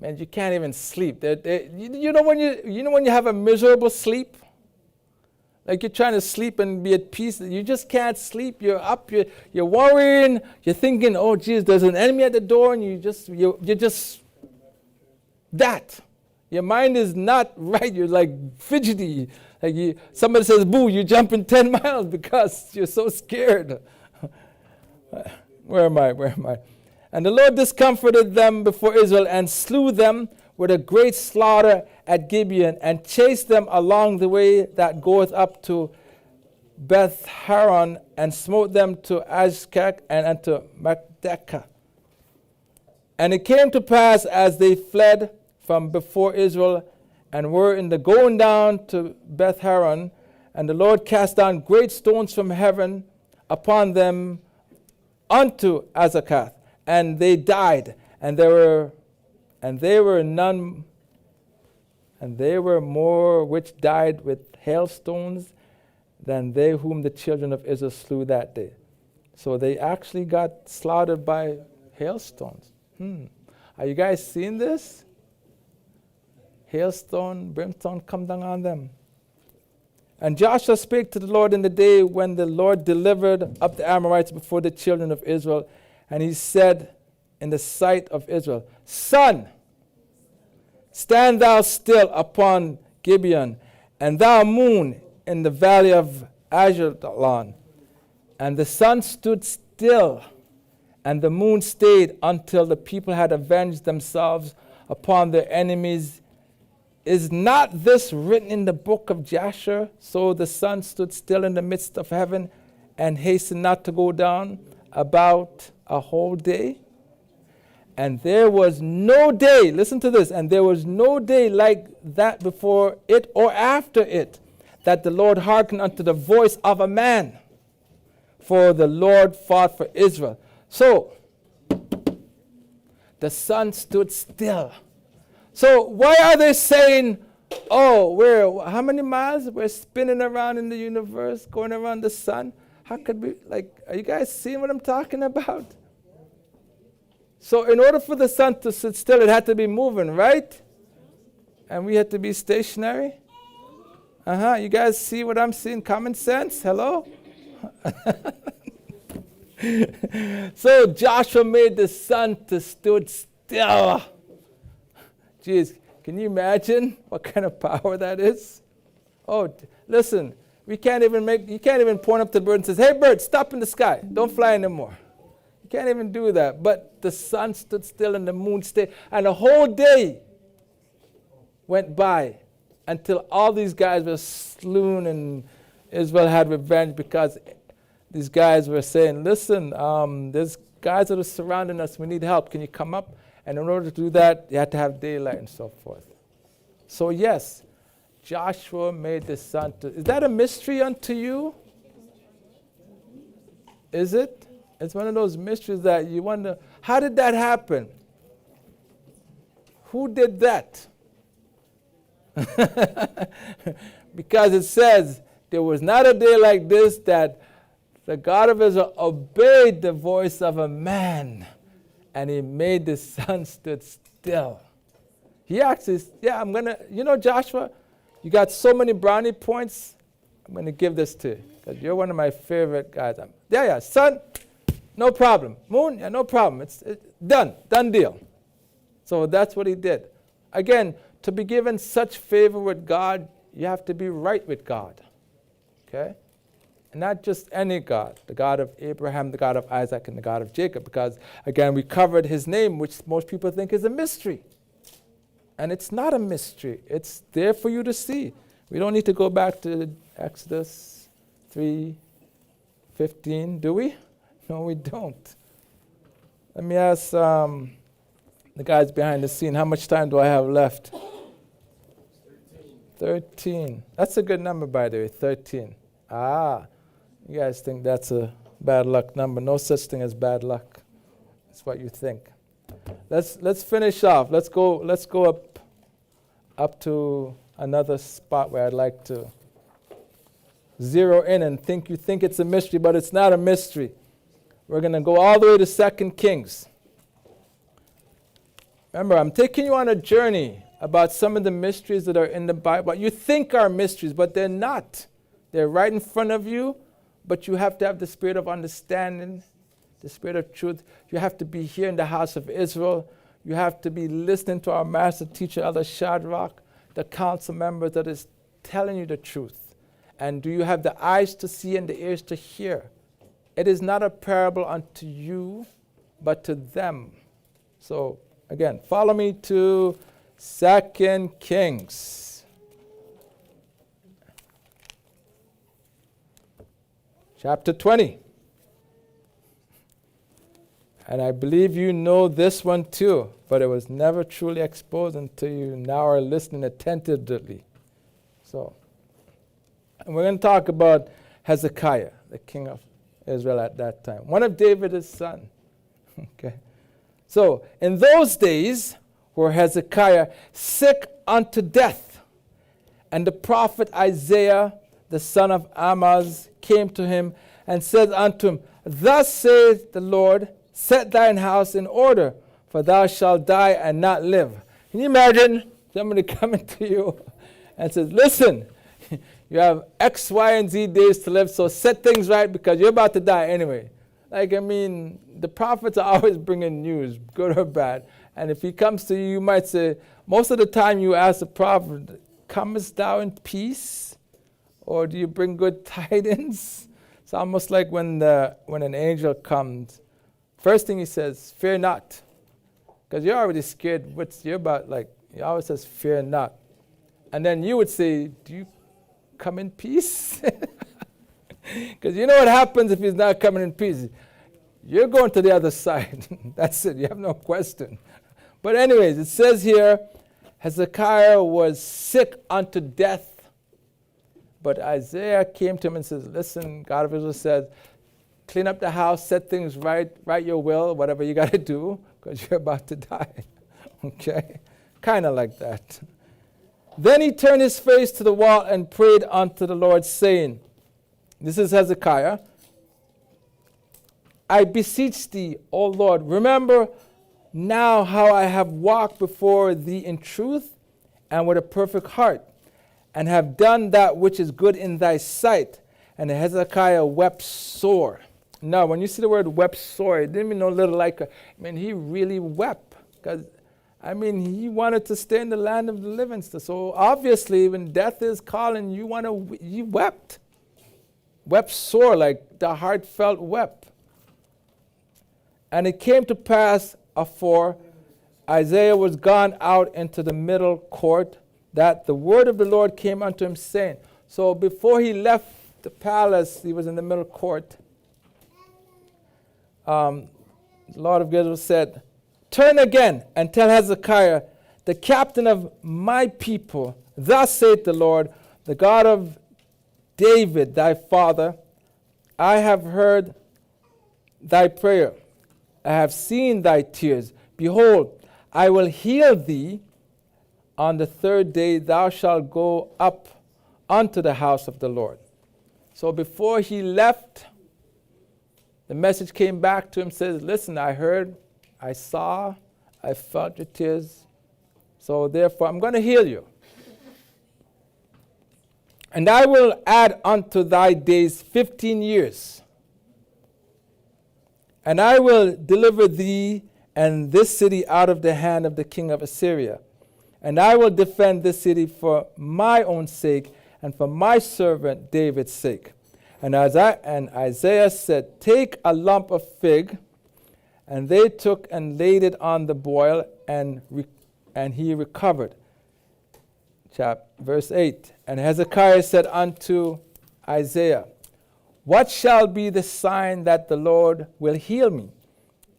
Man, you can't even sleep. You know when you have a miserable sleep? Like you're trying to sleep and be at peace. You just can't sleep. You're up. You're worrying. You're thinking, oh, geez, there's an enemy at the door. And you're just that. Your mind is not right. You're like fidgety. Like somebody says, boo, you're jumping 10 miles because you're so scared. Where am I? And the Lord discomforted them before Israel and slew them with a great slaughter at Gibeon and chased them along the way that goeth up to Beth Haron and smote them to Azekah and unto Makdekah. And it came to pass as they fled from before Israel and were in the going down to Beth Haron, and the Lord cast down great stones from heaven upon them unto Azekah, and they died, and there were more which died with hailstones than they whom the children of Israel slew that day. So they actually got slaughtered by hailstones. Are you guys seeing this? Hailstone, brimstone come down on them. And Joshua spake to the Lord in the day when the Lord delivered up the Amorites before the children of Israel. And he said in the sight of Israel, Sun, stand thou still upon Gibeon, and thou moon in the valley of Ajalon. And the sun stood still, and the moon stayed until the people had avenged themselves upon their enemies. Is not this written in the book of Jasher? So the sun stood still in the midst of heaven and hastened not to go down about a whole day. And there was no day, listen to this, and there was no day like that before it or after it, that the Lord hearkened unto the voice of a man. For the Lord fought for Israel. So the sun stood still. So why are they saying, oh, how many miles? We're spinning around in the universe, going around the sun. How could we, are you guys seeing what I'm talking about? So in order for the sun to sit still, it had to be moving, right? And we had to be stationary. You guys see what I'm seeing? Common sense? Hello? So Joshua made the sun to stood still. Jeez, can you imagine what kind of power that is? Oh, listen, you can't even point up to the bird and say, hey bird, stop in the sky. Don't fly anymore. You can't even do that. But the sun stood still and the moon stayed. And the whole day went by until all these guys were slain and Israel had revenge because these guys were saying, listen, there's guys that are surrounding us. We need help. Can you come up? And in order to do that, you had to have daylight and so forth. So yes, Joshua made the sun to... Is that a mystery unto you? Is it? It's one of those mysteries that you wonder, how did that happen? Who did that? Because it says, there was not a day like this that the God of Israel obeyed the voice of a man, and he made the sun stood still. He actually, Joshua, you got so many brownie points, I'm going to give this to you, because you're one of my favorite guys. Sun, no problem. Moon, no problem. It's done deal. So that's what he did. Again, to be given such favor with God, you have to be right with God. Okay? And not just any God, the God of Abraham, the God of Isaac, and the God of Jacob. Because, again, we covered his name, which most people think is a mystery. And it's not a mystery. It's there for you to see. We don't need to go back to Exodus 3:15, do we? No, we don't. Let me ask the guys behind the scene, how much time do I have left? 13. That's a good number, by the way, 13. You guys think that's a bad luck number. No such thing as bad luck. That's what you think. Let's finish off. Let's go up to another spot where I'd like to zero in and you think it's a mystery, but it's not a mystery. We're going to go all the way to 2 Kings. Remember, I'm taking you on a journey about some of the mysteries that are in the Bible. You think are mysteries, but they're not. They're right in front of you, but you have to have the spirit of understanding, the spirit of truth. You have to be here in the house of Israel. You have to be listening to our master teacher, Elder Shadrach, the council member that is telling you the truth. And do you have the eyes to see and the ears to hear? It is not a parable unto you, but to them. So, again, follow me to 2 Kings. Chapter 20. And I believe you know this one too, but it was never truly exposed until you now are listening attentively. So, and we're going to talk about Hezekiah, the king of Israel at that time. One of David's sons. Okay. So, in those days were Hezekiah sick unto death, and the prophet Isaiah, the son of Amoz, came to him and said unto him, Thus saith the Lord, set thine house in order, for thou shalt die and not live. Can you imagine somebody coming to you and says, listen, You have X, Y, and Z days to live, so set things right because you're about to die anyway. Like, I mean, the prophets are always bringing news, good or bad. And if he comes to you, you might say, most of the time you ask the prophet, comest thou in peace? Or do you bring good tidings? It's almost like when an angel comes, first thing he says, fear not. Because you're already scared. You're about, like, he always says, fear not. And then you would say, do you come in peace? Because you know what happens if he's not coming in peace. You're going to the other side. That's it. You have no question. But anyways, it says here, Hezekiah was sick unto death. But Isaiah came to him and says, listen, God of Israel says, clean up the house, set things right, write your will, whatever you got to do, because you're about to die. Okay? Kind of like that. Then he turned his face to the wall and prayed unto the Lord, saying, this is Hezekiah, I beseech thee, O Lord, remember now how I have walked before thee in truth and with a perfect heart, and have done that which is good in thy sight. And Hezekiah wept sore. Now, when you see the word wept sore, it didn't mean no little like, he really wept. Because, he wanted to stay in the land of the living. So obviously, when death is calling, you wept. Wept sore, like the heartfelt wept. And it came to pass afore Isaiah was gone out into the middle court, that the word of the Lord came unto him, saying, so before he left the palace, he was in the middle court. The Lord of Israel said, turn again and tell Hezekiah, the captain of my people, thus saith the Lord, the God of David thy father, I have heard thy prayer. I have seen thy tears. Behold, I will heal thee. On the third day thou shalt go up unto the house of the Lord. So before he left, the message came back to him, says, listen, I heard, I saw, I felt your tears. So therefore I'm going to heal you. And I will add unto thy days 15 years. And I will deliver thee and this city out of the hand of the king of Assyria. And I will defend this city for my own sake and for my servant David's sake. And Isaiah said, take a lump of fig. And they took and laid it on the boil, and he recovered. Verse 8. And Hezekiah said unto Isaiah, what shall be the sign that the Lord will heal me,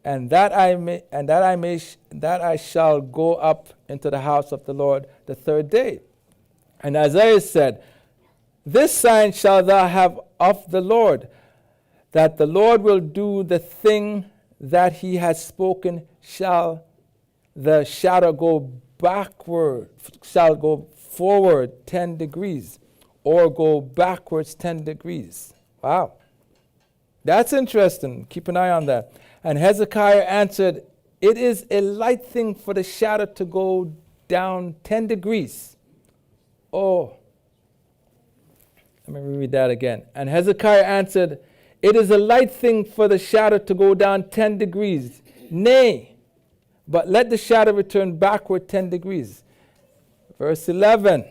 and that I shall go up into the house of the Lord the third day? And Isaiah said, this sign shalt thou have of the Lord, that the Lord will do the thing that he has spoken. Shall the shadow go backward, shall go forward 10 degrees, or go backwards 10 degrees. Wow. That's interesting. Keep an eye on that. And Hezekiah answered, it is a light thing for the shadow to go down 10 degrees. Oh. Let me read that again. And Hezekiah answered, it is a light thing for the shadow to go down 10 degrees. Nay, but let the shadow return backward 10 degrees. Verse 11.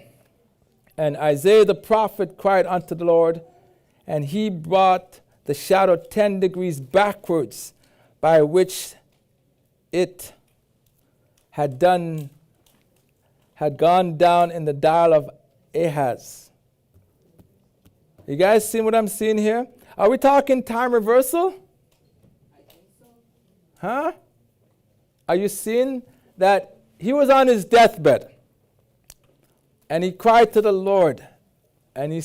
And Isaiah the prophet cried unto the Lord, and he brought the shadow 10 degrees backwards, by which it had gone down in the dial of Ahaz. You guys see what I'm seeing here? Are we talking time reversal? I think so. Huh? Are you seeing that he was on his deathbed and he cried to the Lord and he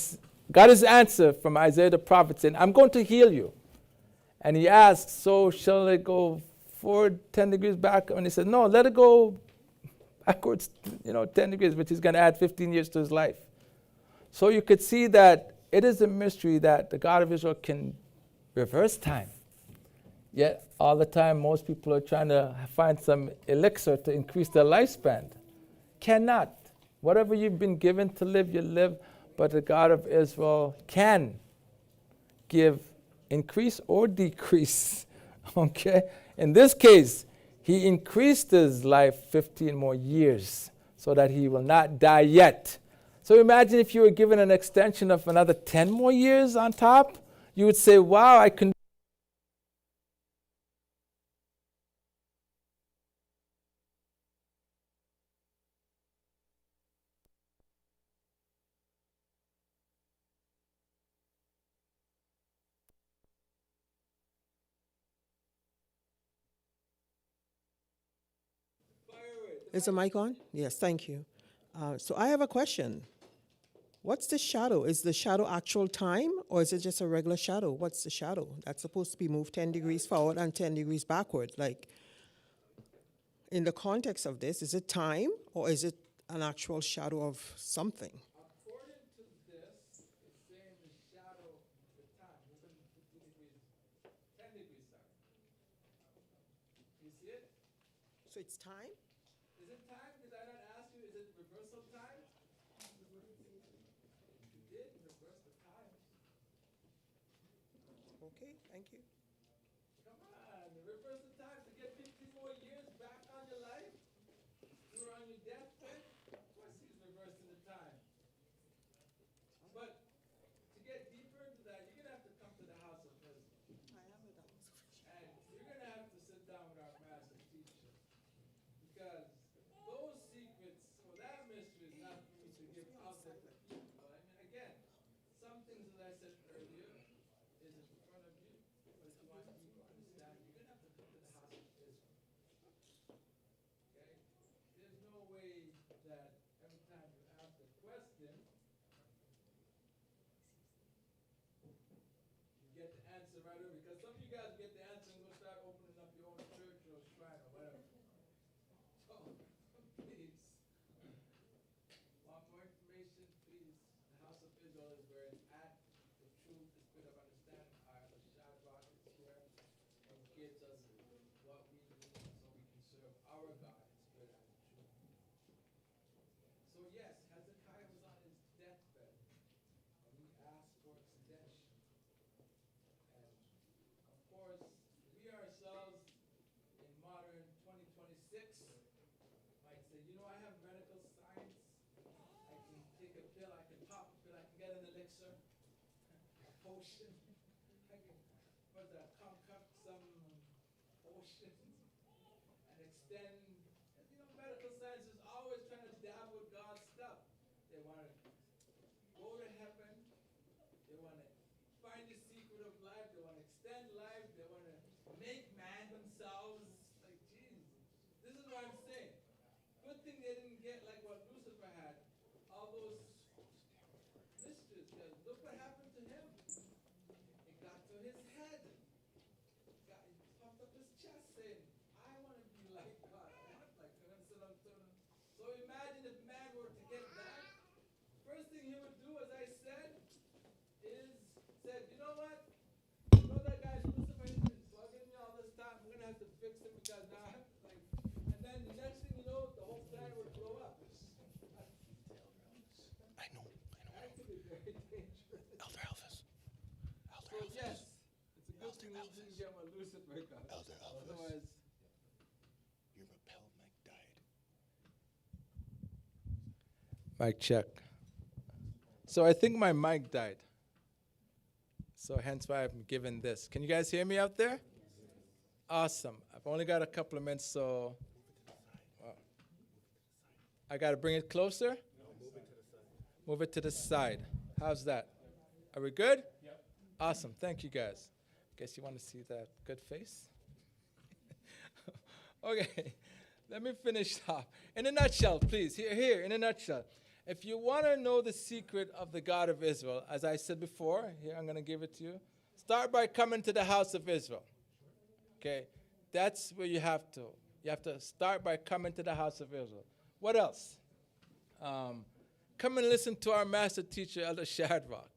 got his answer from Isaiah the prophet saying, I'm going to heal you. And he asked, so shall it go forward 10 degrees back? And he said, no, let it go backwards, 10 degrees, which is going to add 15 years to his life. So you could see that it is a mystery that the God of Israel can reverse time. Yet all the time most people are trying to find some elixir to increase their lifespan. Cannot. Whatever you've been given to live, you live. but the God of Israel can give increase or decrease. Okay? In this case, he increased his life 15 more years so that he will not die yet. So imagine if you were given an extension of another 10 more years on top, you would say, wow, I can. Is the mic on? Yes, thank you. So I have a question. What's the shadow? Is the shadow actual time, or is it just a regular shadow? What's the shadow? That's supposed to be moved 10 degrees forward and 10 degrees backward. Like, in the context of this, is it time, or is it an actual shadow of something? According to this, it's saying the shadow, the time, moving 50 degrees, 10 degrees, sorry. You see it? So it's time? Is it time? Did I not ask you, is it reversal time? You did reverse the time. Okay, thank you. Come on, reverse the time to get 50 more years back on your life? You were on your deathbed? Of course he's reversing the time. But to get deeper into that, you're going to have to come to the house of wisdom. And you're going to have to sit down with our master teacher. Because those secrets, or that mystery is not for me to give out there to people. I mean, again, some things, as I said earlier, is in front of you. But if you want deeper understanding, you're going to have to come to the house of Israel. Okay? There's no way that every time you ask a question, you get the answer right away. Because some of you guys get the answer and go start opening up your own church or shrine or whatever. So, please. Want more information, please. The house of Israel is where it's at. The truth, the spirit of understanding. The Shadrach is here and gives us what we need so we can serve our God in spirit and in truth. So yes, Hezekiah was on his deathbed and he asked for extension. And of course, we ourselves in modern 2026 might say, you know, I have medical science. I can take a pill, I can pop a pill, I can get an elixir, a potion. I can concoct some potion and extend. And, you know, medical science is always trying to dab with God's stuff. They want to go to heaven. They want to find the secret of life. They want to extend life. They want to make man themselves. Like, Jesus. This is what I'm saying. Good thing they didn't get like what Lucifer had. All those mysteries. Because look what happened to him. It got to his head. He puffed up his chest saying, I want to be like God. I want like God. So imagine if man were to get that. First thing he would do, as I said, is said, you know what? You know that guy Lucifer has been bugging me all this time. I'm gonna have to fix him because now I have to like. And then the next thing you know, the whole planet would blow up. I know. That could be very dangerous. Elder Elvis. So yes, it's a good thing you didn't get what Lucifer got. Elder Elvis. Otherwise, Your lapel mic died. mic check. So I think my mic died. So hence why I'm giving this. Can you guys hear me out there? Awesome. I've only got a couple of minutes, so I got to bring it closer? Move it to the side. How's that? Are we good? Yep. Awesome. Thank you, guys. Guess you want to see that good face? Okay. Let me finish off. In a nutshell, please. Here, in a nutshell. If you want to know the secret of the God of Israel, as I said before, here I'm going to give it to you. Start by coming to the house of Israel. Okay? That's where you have to. You have to start by coming to the house of Israel. What else? Come and listen to our master teacher, Elder Shadrach,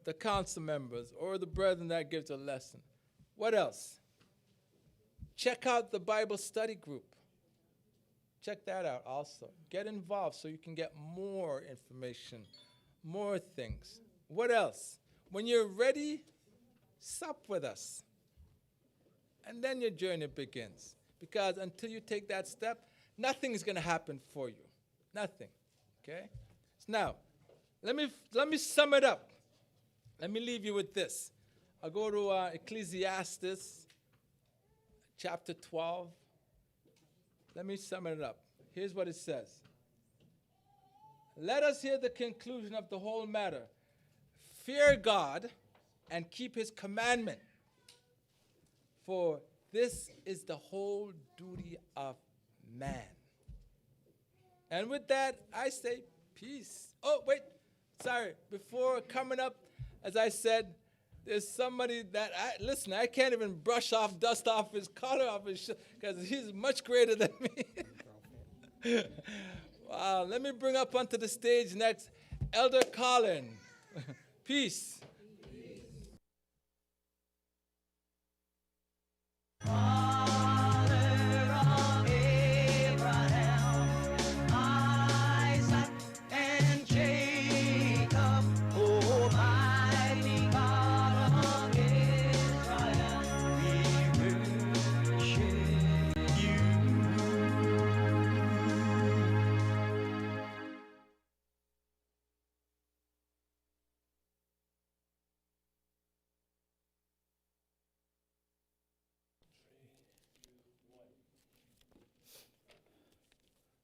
the council members, or the brethren that gives a lesson. What else? Check out the Bible study group. Check that out also. Get involved so you can get more information more things. What else? When you're ready, sup with us. And then your journey begins. Because until you take that step, nothing is going to happen for you. Nothing. Okay? So now, let me sum it up. Let me leave you with this. I'll go to Ecclesiastes chapter 12. Let me sum it up. Here's what it says. Let us hear the conclusion of the whole matter. Fear God and keep his commandment. For this is the whole duty of man. And with that, I say peace. Oh, wait. Sorry. Before coming up, as I said, there's somebody that, I can't even brush off dust off his collar off his shirt because he's much greater than me. Wow. Let me bring up onto the stage next Elder Colin. Peace.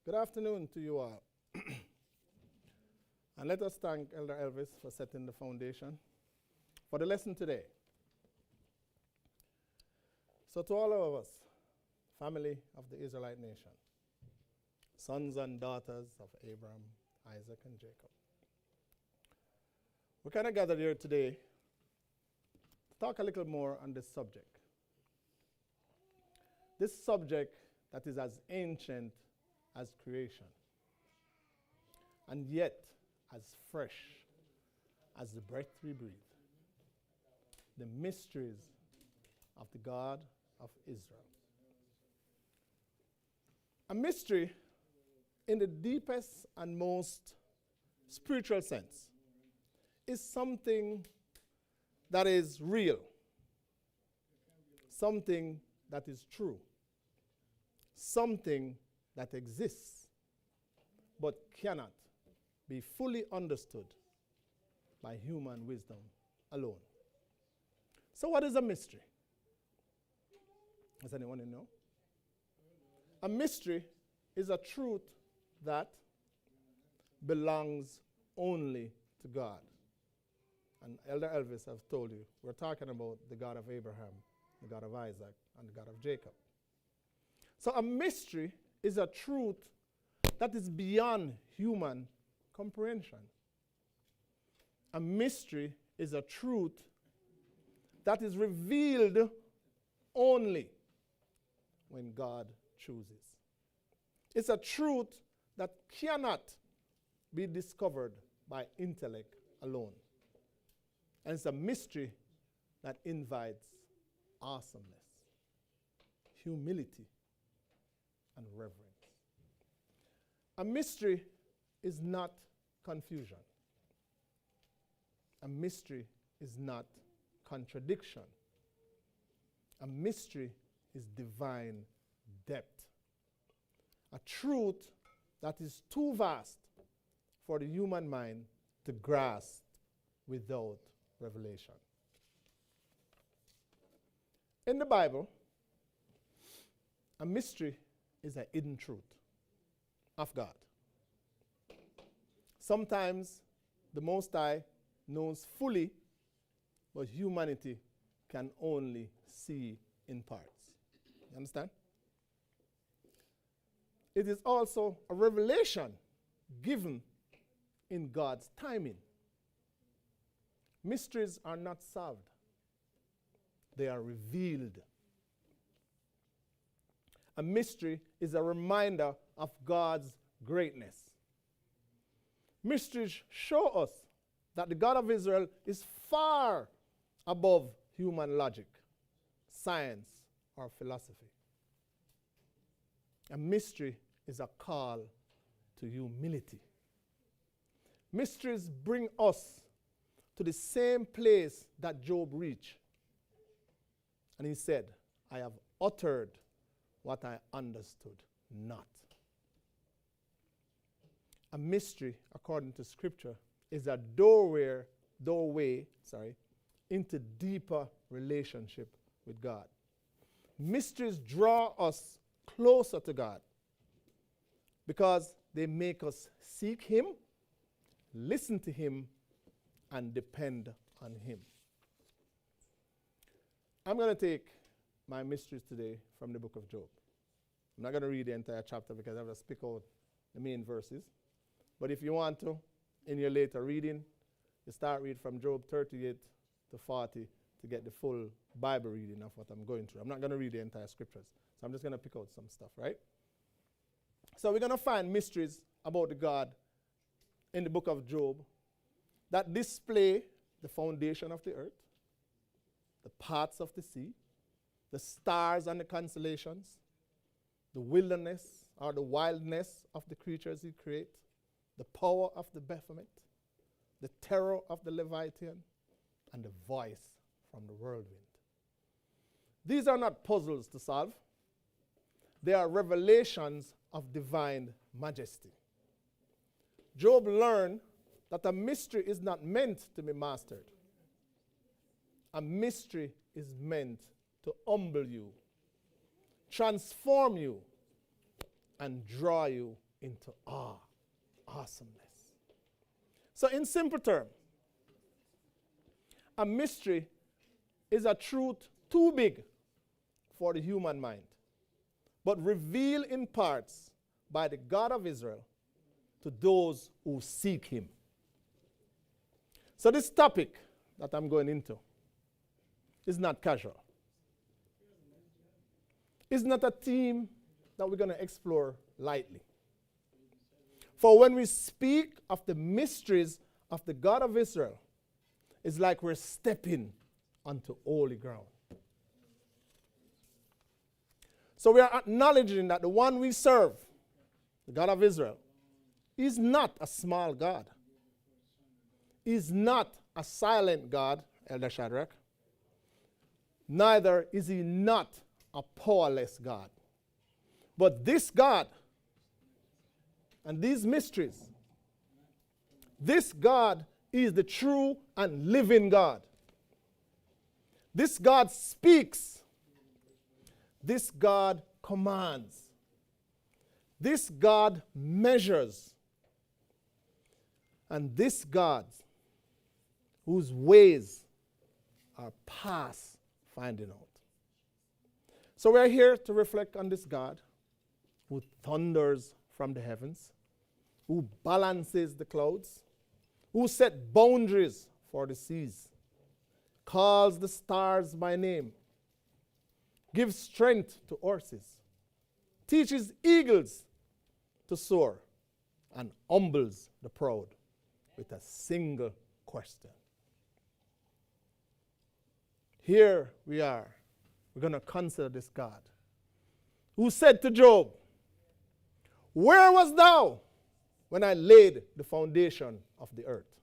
Good afternoon to you all. And let us thank Elder Elvis for setting the foundation for the lesson today. So to all of us, family of the Israelite nation, sons and daughters of Abraham, Isaac, and Jacob, we're kind of gathered here today to talk a little more on this subject. This subject that is as ancient as creation, and yet as fresh as the breath we breathe. The mysteries of the God of Israel. A mystery in the deepest and most spiritual sense is something that is real, something that is true, something that exists but cannot be fully understood by human wisdom alone. So what is a mystery? Does anyone know? A mystery is a truth that belongs only to God. And Elder Elvis has told you, we're talking about the God of Abraham, the God of Isaac, and the God of Jacob. So a mystery is a truth that is beyond human comprehension. A mystery is a truth that is revealed only when God chooses. It's a truth that cannot be discovered by intellect alone. And it's a mystery that invites awesomeness, humility, and reverence. A mystery is not confusion. A mystery is not contradiction. A mystery is divine depth. A truth that is too vast for the human mind to grasp without revelation. In the Bible, a mystery is a hidden truth of God. Sometimes the Most High knows fully, but humanity can only see in parts. You understand? It is also a revelation given in God's timing. Mysteries are not solved. They are revealed. A mystery is a reminder of God's greatness. Mysteries show us that the God of Israel is far above human logic, science, or philosophy. A mystery is a call to humility. Mysteries bring us to the same place that Job reached. And he said, I have uttered what I understood not. A mystery, according to Scripture, is a doorway into deeper relationship with God. Mysteries draw us closer to God because they make us seek Him, listen to Him, and depend on Him. I'm going to take my mysteries today from the book of Job. I'm not going to read the entire chapter because I'm going to pick out the main verses. But if you want to, in your later reading, you start reading from Job 38 to 40 to get the full Bible reading of what I'm going through. I'm not going to read the entire scriptures. So I'm just going to pick out some stuff, right? So we're going to find mysteries about the God in the book of Job that display the foundation of the earth, the paths of the sea, the stars and the constellations, the wilderness or the wildness of the creatures He creates, the power of the Baphomet, the terror of the Leviathan, and the voice from the whirlwind. These are not puzzles to solve. They are revelations of divine majesty. Job learned that a mystery is not meant to be mastered. A mystery is meant to humble you, transform you, and draw you into awesomeness. So in simple terms, a mystery is a truth too big for the human mind, but revealed in parts by the God of Israel to those who seek Him. So this topic that I'm going into is not casual. It's not a theme that we're going to explore lightly. For when we speak of the mysteries of the God of Israel, it's like we're stepping onto holy ground. So we are acknowledging that the one we serve, the God of Israel, is not a small God. Is not a silent God, Elder Shadrach. Neither is He not a powerless God. But this God and these mysteries, this God is the true and living God. This God speaks. This God commands. This God measures. And this God, whose ways are past finding out. So we're here to reflect on this God who thunders from the heavens, who balances the clouds, who set boundaries for the seas, calls the stars by name, gives strength to horses, teaches eagles to soar, and humbles the proud with a single question. Here we are. We're going to consider this God who said to Job, "Where was thou when I laid the foundation of the earth?"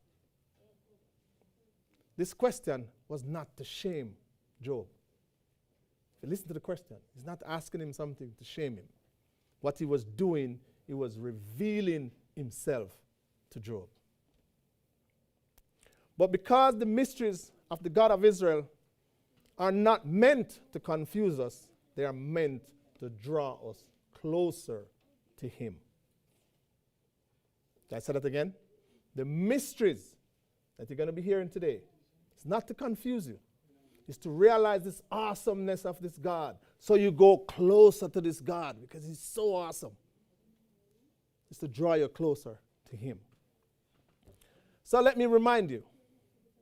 This question was not to shame Job. If you listen to the question, he's not asking him something to shame him. What he was doing, he was revealing himself to Job. But because the mysteries of the God of Israel are not meant to confuse us, they are meant to draw us closer to Him. Can I say that again? The mysteries that you're going to be hearing today, it's not to confuse you. It's to realize this awesomeness of this God. So you go closer to this God because He's so awesome. It's to draw you closer to Him. So let me remind you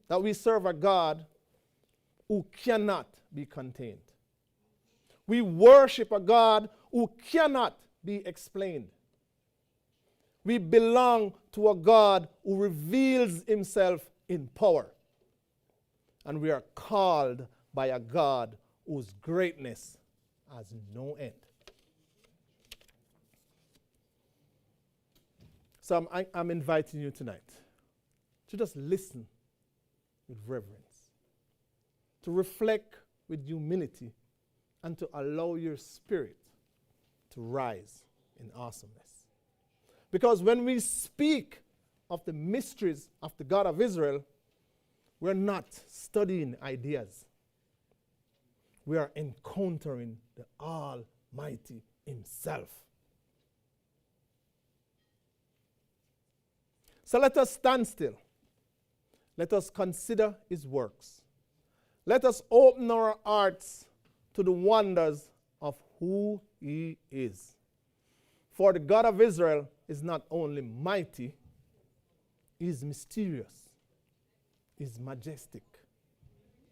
that we serve a God who cannot be contained. We worship a God who cannot be explained. We belong to a God who reveals Himself in power. And we are called by a God whose greatness has no end. So I'm inviting you tonight to just listen with reverence, to reflect with humility, and to allow your spirit to rise in awesomeness. Because when we speak of the mysteries of the God of Israel, we're not studying ideas. We are encountering the Almighty Himself. So let us stand still. Let us consider His works. Let us open our hearts to the wonders of who He is. For the God of Israel is not only mighty, He is mysterious, He is majestic,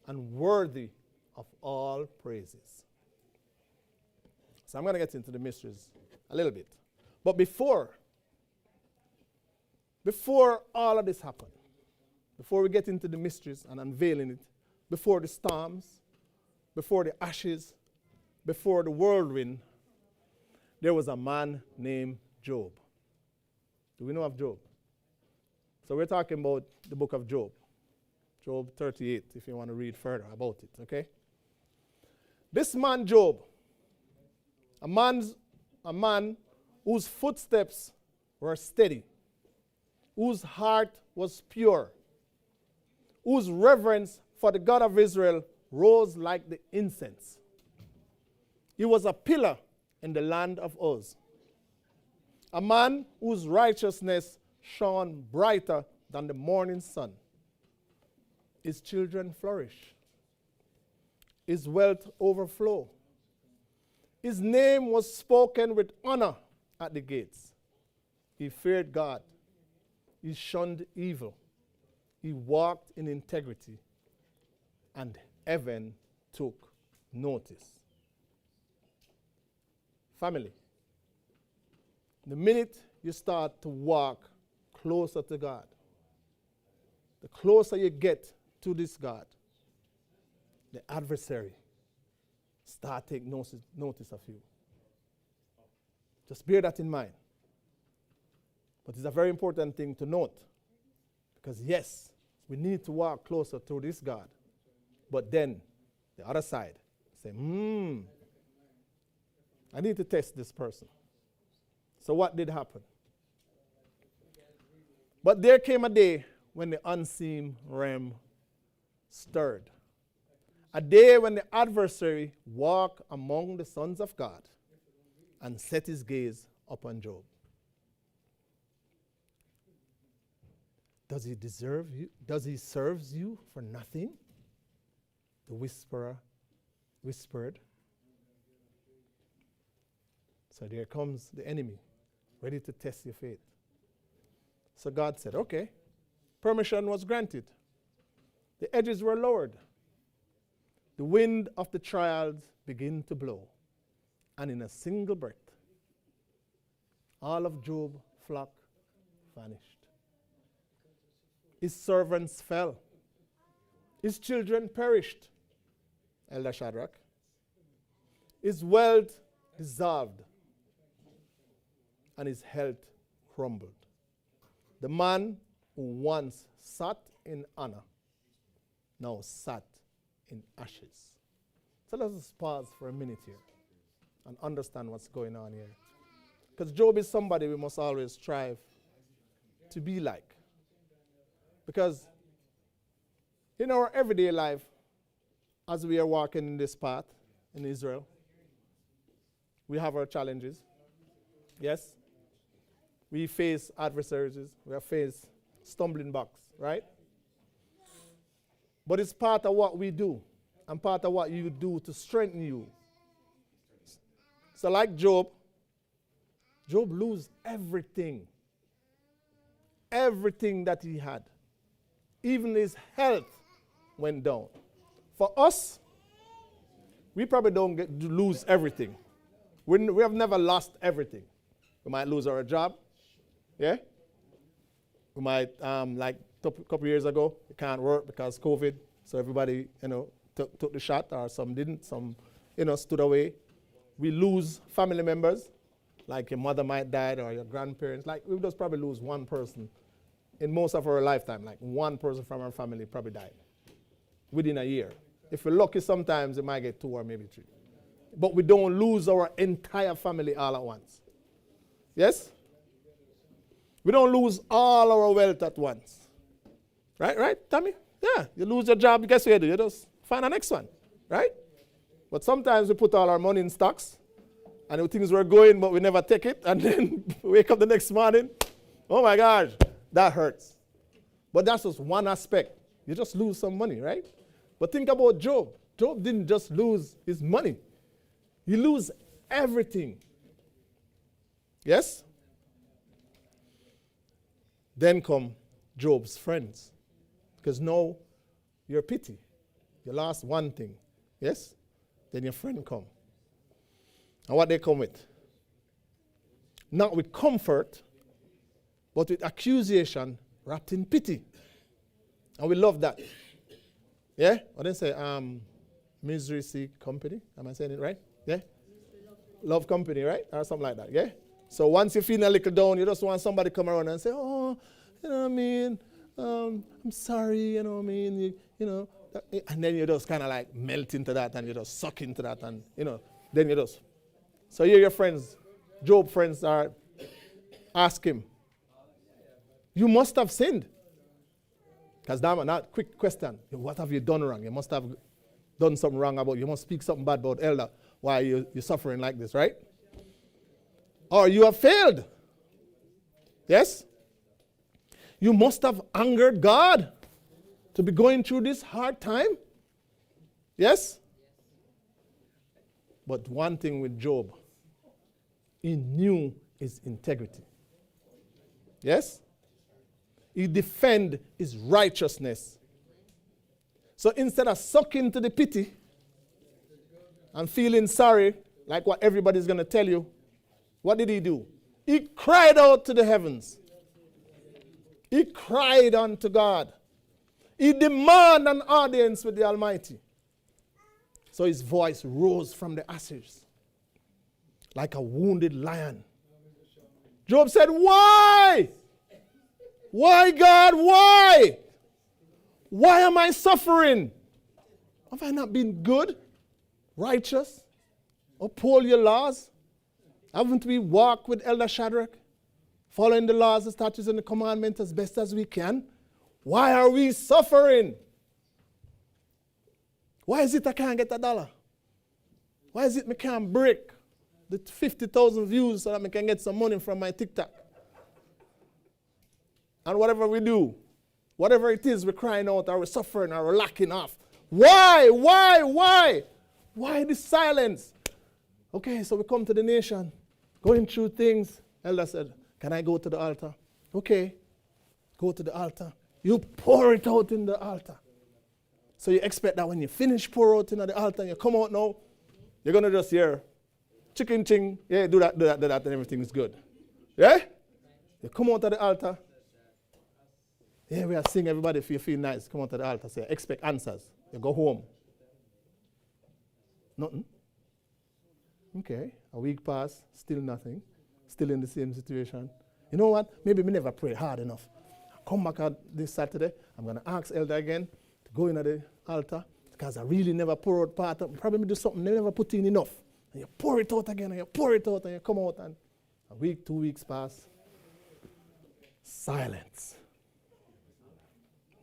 and worthy of all praises. So I'm going to get into the mysteries a little bit. But before all of this happened, before we get into the mysteries and unveiling it, before the storms, before the ashes, before the whirlwind, there was a man named Job. Do we know of Job? So we're talking about the book of Job. Job 38, if you want to read further about it, okay? This man Job, a man whose footsteps were steady, whose heart was pure, whose reverence for the God of Israel rose like the incense. He was a pillar in the land of Uz, a man whose righteousness shone brighter than the morning sun. His children flourish. His wealth overflow. His name was spoken with honor at the gates. He feared God. He shunned evil. He walked in integrity. And heaven took notice. Family, the minute you start to walk closer to God, the closer you get to this God, the adversary start taking notice of you. Just bear that in mind. But it's a very important thing to note. Because yes, we need to walk closer to this God. But then, the other side, say, I need to test this person. So what did happen? But there came a day when the unseen realm stirred. A day when the adversary walked among the sons of God and set his gaze upon Job. Does he deserve you? Does he serve you for nothing? The whisperer whispered. So there comes the enemy, ready to test your faith. So God said, okay. Permission was granted. The edges were lowered. The wind of the trials began to blow. And in a single breath, all of Job's flock vanished. His servants fell. His children perished. Elder Shadrach. His wealth dissolved. And his health crumbled. The man who once sat in honor now sat in ashes. So let's just pause for a minute here and understand what's going on here. Because Job is somebody we must always strive to be like. Because in our everyday life, as we are walking in this path in Israel, we have our challenges. Yes? We face adversaries. We face stumbling blocks, right? But it's part of what we do and part of what you do to strengthen you. So like Job lose everything. Everything that he had. Even his health went down. For us, we probably don't lose everything. We have never lost everything. We might lose our job. Yeah? We might, like a couple years ago, it can't work because COVID. So everybody, took the shot, or some didn't. Some, stood away. We lose family members, like your mother might die or your grandparents. Like we just probably lose one person in most of our lifetime, like one person from our family probably died within a year. If we're lucky, sometimes we might get 2 or maybe 3. But we don't lose our entire family all at once. Yes? We don't lose all our wealth at once. Right, Tommy? Yeah, you lose your job, guess what you do? You just find the next one, right? But sometimes we put all our money in stocks, and things were going, but we never take it, and then wake up the next morning, oh my gosh, that hurts. But that's just one aspect. You just lose some money, right? But think about Job. Job didn't just lose his money. He lose everything. Yes? Then come Job's friends. Because now you're pity. You lost one thing. Yes? Then your friend come. And what they come with? Not with comfort, but with accusation wrapped in pity. And we love that. Yeah? What they say? Misery seek company. Am I saying it right? Yeah? Love company, right? Or something like that. Yeah? So once you're feeling a little down, you just want somebody to come around and say, oh, you know what I mean? I'm sorry, you know what I mean? You know. And then you just kind of like melt into that and you just suck into that and, you know, then you just. So here your friends, Job friends are, ask him, you must have sinned. Because that quick question, what have you done wrong? You must have done something wrong about, you must speak something bad about elder. Why are you suffering like this, right? Or you have failed. Yes? You must have angered God to be going through this hard time. Yes? But one thing with Job, he knew his integrity. Yes? He defended his righteousness. So instead of sucking to the pity and feeling sorry, like what everybody's going to tell you, what did he do? He cried out to the heavens. He cried unto God. He demanded an audience with the Almighty. So his voice rose from the ashes like a wounded lion. Job said, why? Why, God, why? Why am I suffering? Have I not been good, righteous, uphold your laws? Haven't we walked with Elder Shadrach, following the laws, the statutes, and the commandments as best as we can? Why are we suffering? Why is it I can't get $1? Why is it I can't break the 50,000 views so that I can get some money from my TikTok? And whatever we do, whatever it is, we're crying out, or we're suffering, or we're lacking off. Why? Why this silence? Okay, so we come to the nation, going through things. Elder said, can I go to the altar? Okay, go to the altar. You pour it out in the altar. So you expect that when you finish pour out in the altar and you come out now, you're going to just hear, chicken ching, yeah, do that, and everything is good. Yeah? You come out of the altar. Yeah, we are singing everybody if you feel nice. Come out to the altar, say, expect answers. You go home. Nothing. Okay, a week passed, still nothing. Still in the same situation. You know what? Maybe we never prayed hard enough. I'll come back this Saturday. I'm going to ask Elder again to go into the altar because I really never pour out part of, probably do something they never put in enough. And you pour it out again, and you pour it out, and you come out, and a week, 2 weeks pass. Silence.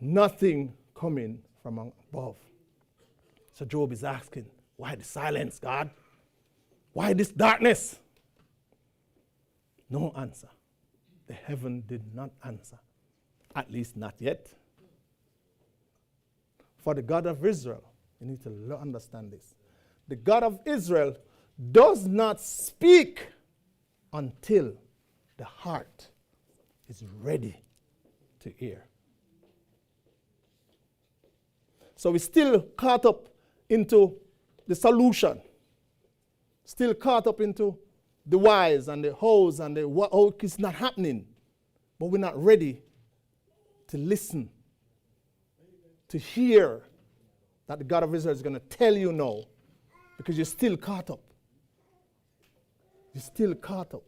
Nothing coming from above. So Job is asking, why the silence, God? Why this darkness? No answer. The heaven did not answer. At least not yet. For the God of Israel, you need to understand this. The God of Israel does not speak until the heart is ready to hear. So we're still caught up into the solution. Still caught up into the whys and the hows and the what, how it's not happening. But we're not ready to listen, to hear that the God of Israel is going to tell you no, because you're still caught up. You're still caught up.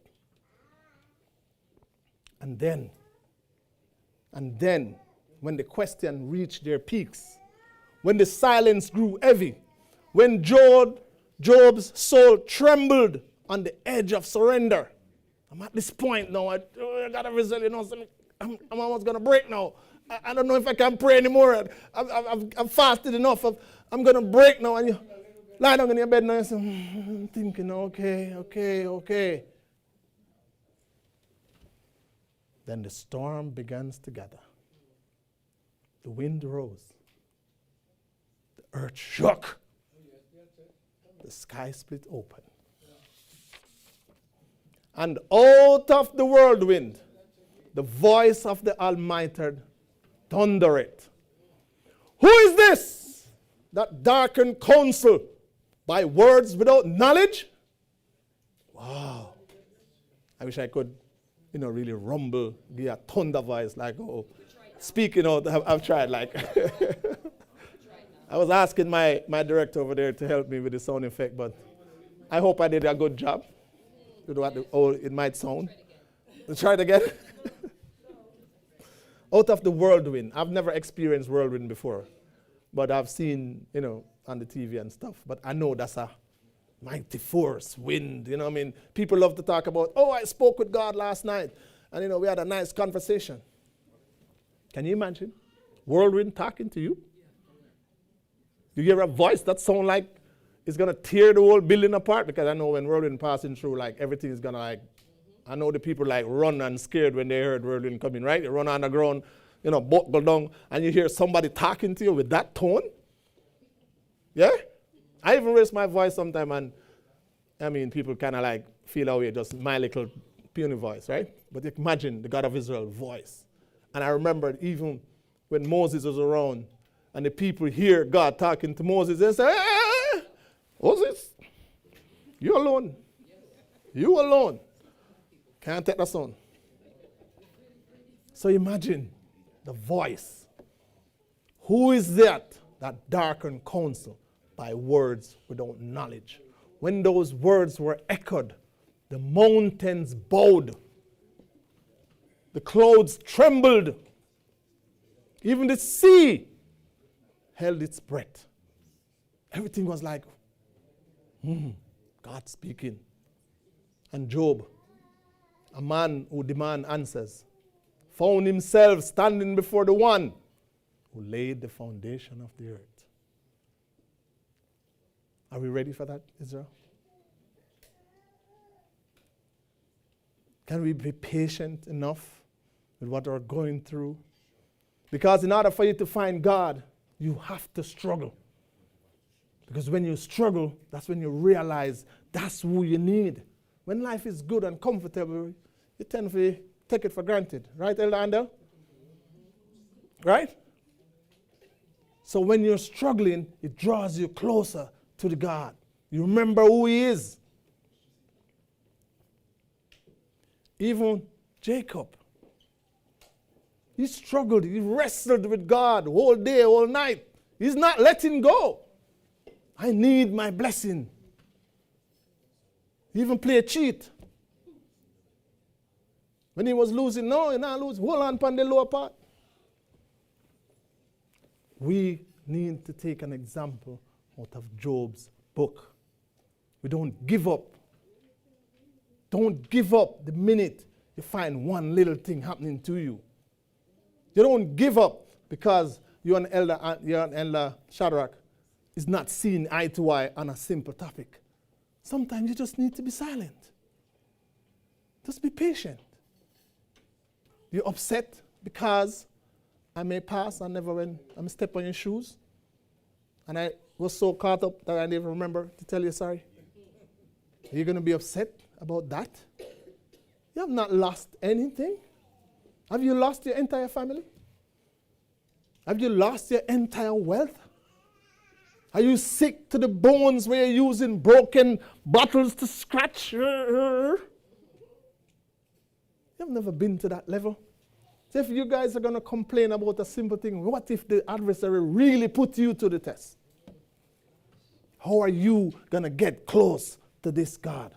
And then And then, when the question reached their peaks, when the silence grew heavy, when Job's soul trembled on the edge of surrender. I'm at this point now. I got a result, I'm almost going to break now. I don't know if I can pray anymore. I've fasted enough. I'm going to break now. And you lie down in your bed now and say, I'm thinking, okay. Then the storm begins to gather. The wind rose. The earth shook. The sky split open. And out of the whirlwind, the voice of the Almighty thundered. Who is this that darkened counsel by words without knowledge? Wow. I wish I could, really rumble, give a thunder voice like, speaking out. I've tried, like. I was asking my director over there to help me with the sound effect, but I hope I did a good job with what it might sound. Let's try it again. Out of the whirlwind. I've never experienced whirlwind before, but I've seen, on the TV and stuff. But I know that's a mighty force, wind. People love to talk about, I spoke with God last night, and we had a nice conversation. Can you imagine? Whirlwind talking to you? You hear a voice that sounds like it's going to tear the whole building apart, because I know when whirlwind passing through, everything is going to I know the people run and scared when they heard whirlwind coming, right? They run on the ground, buckle down, and you hear somebody talking to you with that tone. Yeah? I even raise my voice sometime, and people kind of feel away, just my little puny voice, right? But imagine the God of Israel voice. And I remember even when Moses was around, and the people hear God talking to Moses, they say, hey, Moses, you alone. You alone. Can't take the son. So imagine the voice. Who is that darkened counsel by words without knowledge? When those words were echoed, the mountains bowed. The clouds trembled. Even the sea held its breath. Everything was like, God speaking. And Job, a man who demands answers, found himself standing before the one who laid the foundation of the earth. Are we ready for that, Israel? Can we be patient enough with what we're going through? Because in order for you to find God, you have to struggle. Because when you struggle, that's when you realize that's who you need. When life is good and comfortable, you tend to take it for granted. Right, Elder Andel? Right? So when you're struggling, it draws you closer to the God. You remember who He is. Even Jacob, he struggled. He wrestled with God all day, all night. He's not letting go. I need my blessing. He even played cheat. When he was losing, no, you're not losing. Hold on upon the lower part. We need to take an example out of Job's book. We don't give up. Don't give up the minute you find one little thing happening to you. You don't give up because you're an elder Shadrach is not seeing eye to eye on a simple topic. Sometimes you just need to be silent. Just be patient. You're upset because I may pass and never when I'm step on your shoes. And I was so caught up that I didn't even remember to tell you sorry. You're going to be upset about that? You have not lost anything. Have you lost your entire family? Have you lost your entire wealth? Are you sick to the bones where you're using broken bottles to scratch? You've never been to that level. So if you guys are going to complain about a simple thing, what if the adversary really put you to the test? How are you going to get close to this God?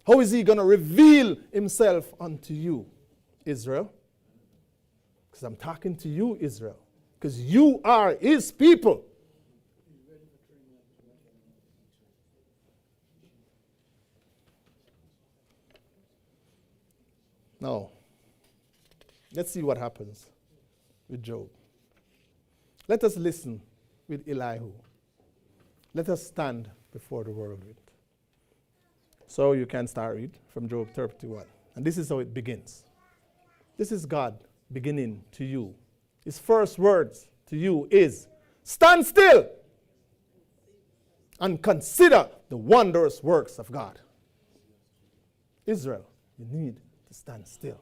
How is He going to reveal Himself unto you, Israel? Because I'm talking to you, Israel. Because you are his people. Now, let's see what happens with Job. Let us listen with Elihu. Let us stand before the whirlwind. So you can start read from Job 31. And this is how it begins. This is God beginning to you. His first words to you is, stand still and consider the wondrous works of God. Israel, you need to stand still.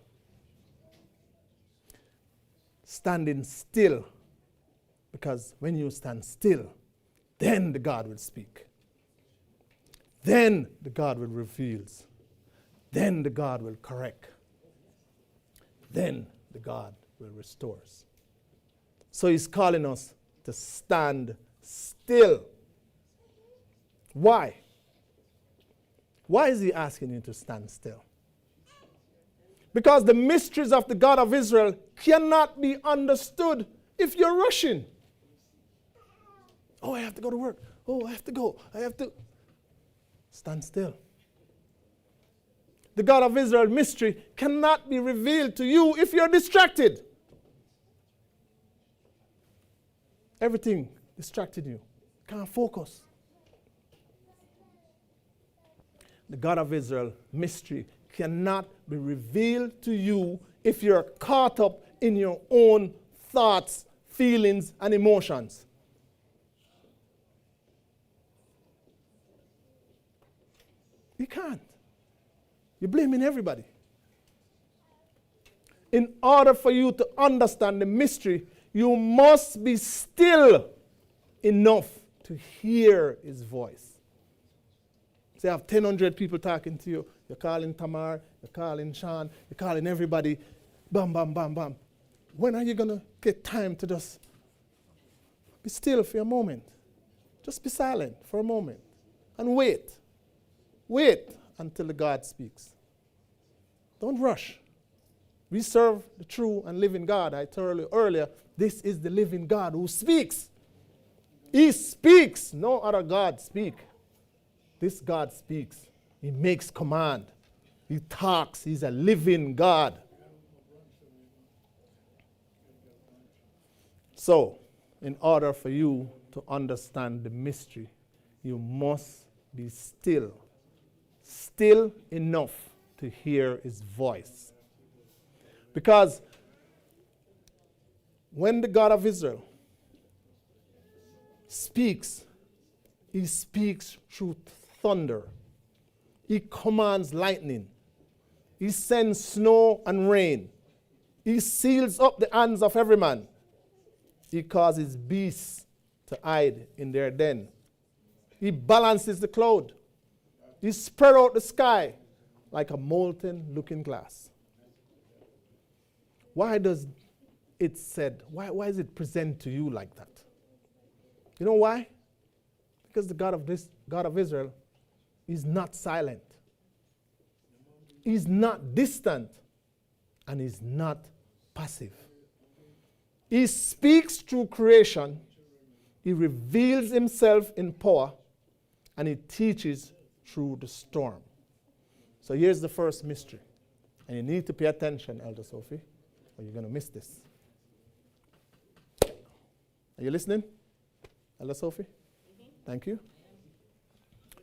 Standing still, because when you stand still, then the God will speak. Then the God will reveal. Then the God will correct. Then the God will restore. So he's calling us to stand still. Why? Why is he asking you to stand still? Because the mysteries of the God of Israel cannot be understood if you're rushing. Oh, I have to go to work. Oh, I have to go. I have to. Stand still. The God of Israel mystery cannot be revealed to you if you're distracted. Everything distracted you. Can't focus. The God of Israel mystery cannot be revealed to you if you're caught up in your own thoughts, feelings, and emotions. You can't. You're blaming everybody. In order for you to understand the mystery, you must be still enough to hear his voice. Say, I have 1,000 people talking to you. You're calling Tamar, you're calling Sean, you're calling everybody. Bam, bam, bam, bam. When are you going to get time to just be still for a moment? Just be silent for a moment and wait. Wait until the God speaks. Don't rush. We serve the true and living God. I told you earlier, this is the living God who speaks. He speaks. No other God speaks. This God speaks. He makes command. He talks. He's a living God. So, in order for you to understand the mystery, you must be still. Still enough to hear his voice. Because when the God of Israel speaks, he speaks through thunder. He commands lightning. He sends snow and rain. He seals up the hands of every man. He causes beasts to hide in their den. He balances the cloud. He spread out the sky like a molten looking glass. Why does it said, why is it presented to you like that? You know why? Because the God of Israel is not silent. He's not distant. And he's not passive. He speaks through creation. He reveals himself in power. And he teaches through the storm. So here's the first mystery. And you need to pay attention, Elder Sophie, or you're going to miss this. Are you listening, Elder Sophie? Mm-hmm. Thank you.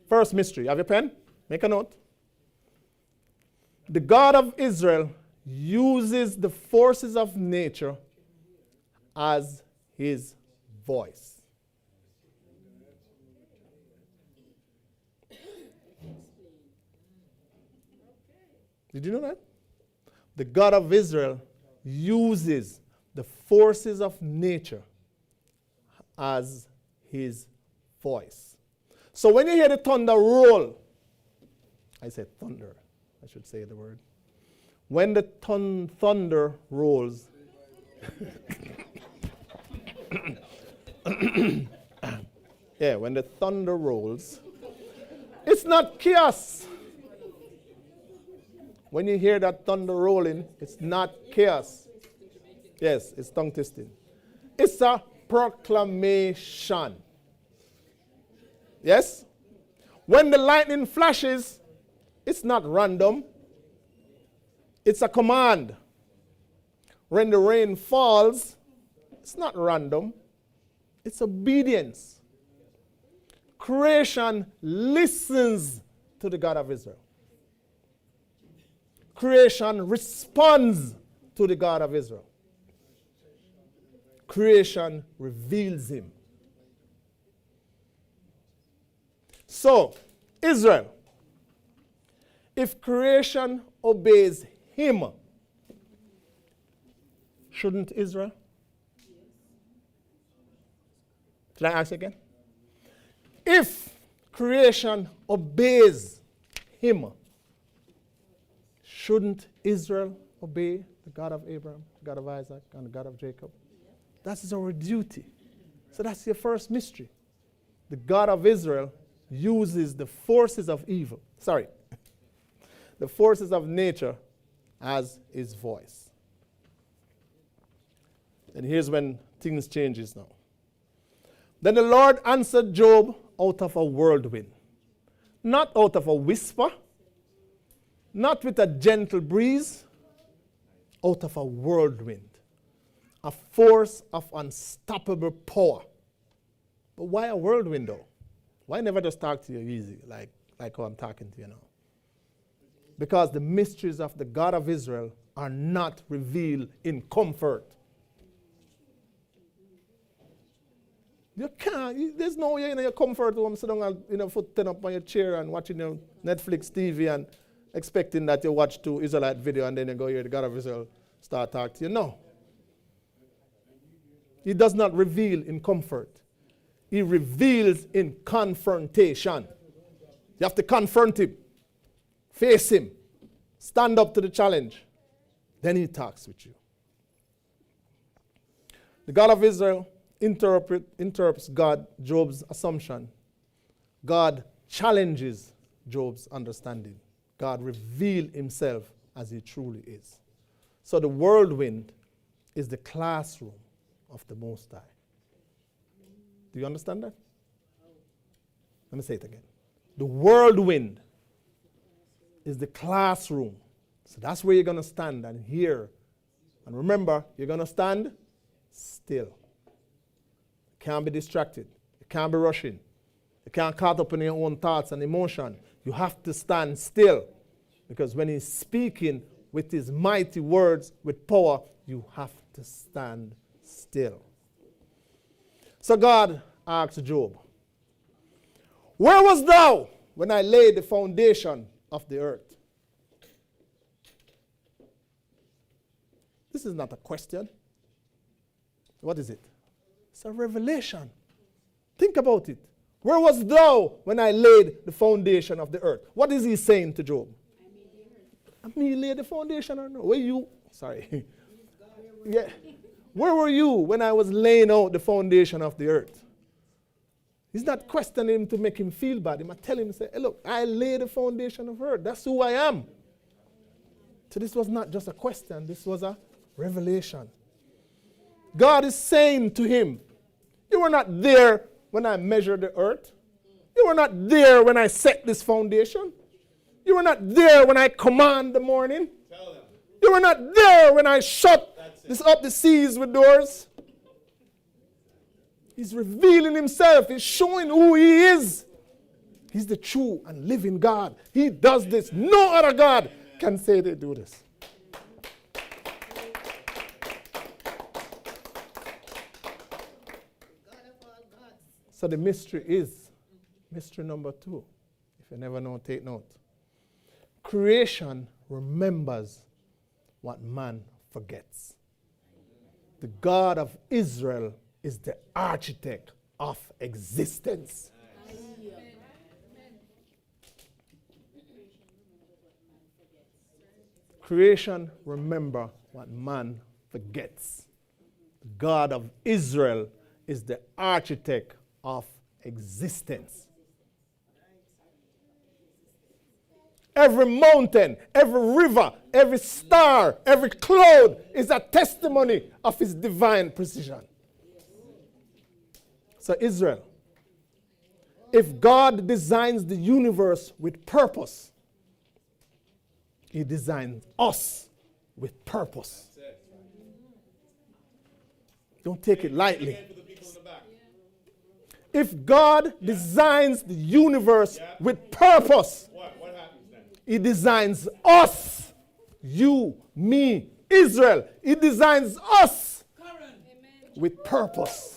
First mystery. Have your pen? Make a note. The God of Israel uses the forces of nature as his voice. Did you know that? The God of Israel uses the forces of nature as his voice. So when you hear the thunder roll, I said thunder, I should say the word. When the thunder rolls, yeah, when the thunder rolls, it's not chaos. When you hear that thunder rolling, it's not chaos. Yes, it's tongue twisting. It's a proclamation. Yes? When the lightning flashes, it's not random. It's a command. When the rain falls, it's not random. It's obedience. Creation listens to the God of Israel. Creation responds to the God of Israel. Creation reveals him. So, Israel, if creation obeys him, shouldn't Israel? Can I ask again? If creation obeys him, shouldn't Israel obey the God of Abraham, the God of Isaac, and the God of Jacob? That's our duty. So that's your first mystery. The God of Israel uses the forces of evil, the forces of nature as his voice. And here's when things changes now. Then the Lord answered Job out of a whirlwind, not out of a whisper, not with a gentle breeze, out of a whirlwind, a force of unstoppable power. But why a whirlwind though? Why never just talk to you easy, like how I'm talking to you now? Because the mysteries of the God of Israel are not revealed in comfort. You can't, there's no way in your comfort room, sit down and foot up on your chair and watching your Netflix TV and expecting that you watch 2 Israelite video and then you go hear the God of Israel start talking to you. No. He does not reveal in comfort. He reveals in confrontation. You have to confront him, face him, stand up to the challenge. Then he talks with you. The God of Israel interrupts Job's assumption. God challenges Job's understanding. God reveals himself as he truly is. So the whirlwind is the classroom of the Most High. Do you understand that? Let me say it again. The whirlwind is the classroom. So that's where you're going to stand and hear. And remember, you're going to stand still. You can't be distracted. You can't be rushing. You can't caught up in your own thoughts and emotion. You have to stand still. Because when he's speaking with his mighty words, with power, you have to stand still. So God asked Job, where was thou when I laid the foundation of the earth? This is not a question. What is it? It's a revelation. Think about it. Where was thou when I laid the foundation of the earth? What is he saying to Job? I mean, laid the foundation or no? Where you? Sorry. Yeah. Where were you when I was laying out the foundation of the earth? He's not questioning him to make him feel bad. He might tell him, say, hey, look, I laid the foundation of earth. That's who I am. So this was not just a question. This was a revelation. God is saying to him, you were not there when I measured the earth. You were not there when I set this foundation. You were not there when I command the morning. You were not there when I shut up the seas with doors. He's revealing himself. He's showing who he is. He's the true and living God. He does this. No other God can say they do this. So the mystery is mystery number 2. If you never know, take note. Creation remembers what man forgets. The God of Israel is the architect of existence. Creation remember what man forgets. The God of Israel is the architect of existence. Every mountain, every river, every star, every cloud is a testimony of his divine precision. So Israel, if God designs the universe with purpose, he designs us with purpose. Don't take it lightly. If God designs the universe with purpose, What happens then? he designs us, you, me, Israel. He designs us with purpose.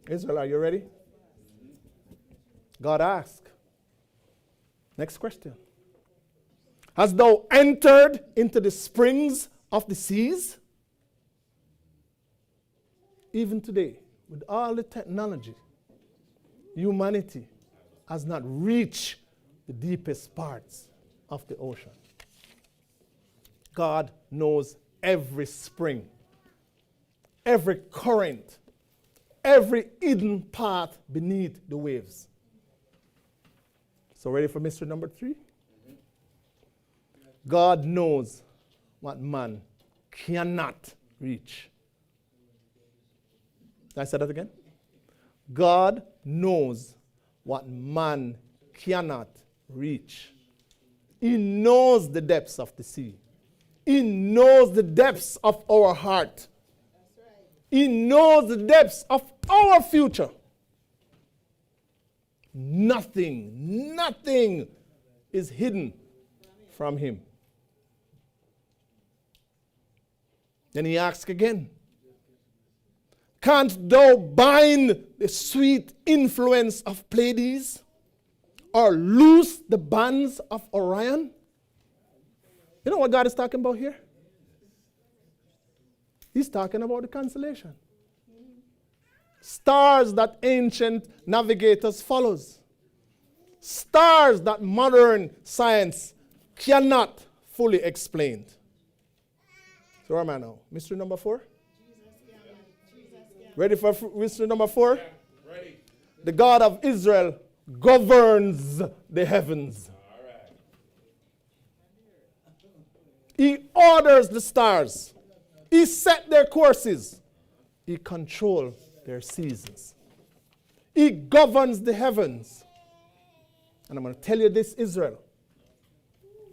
Israel, are you ready? God asked. Next question. Hast thou entered into the springs of the seas? Even today, with all the technology, humanity has not reached the deepest parts of the ocean. God knows every spring, every current, every hidden path beneath the waves. So ready for mystery number 3? God knows what man cannot reach. Did I say that again? God knows what man cannot reach. He knows the depths of the sea. He knows the depths of our heart. He knows the depths of our future. Nothing is hidden from him. Then he asks again, canst thou bind the sweet influence of Pleiades, or loose the bands of Orion? You know what God is talking about here? He's talking about the constellation. Stars that ancient navigators follows. Stars that modern science cannot fully explain. So where am I now? Mystery number 4? Ready for mystery number 4? Yeah, ready. The God of Israel governs the heavens. All right. He orders the stars. He set their courses. He controls their seasons. He governs the heavens. And I'm going to tell you this, Israel.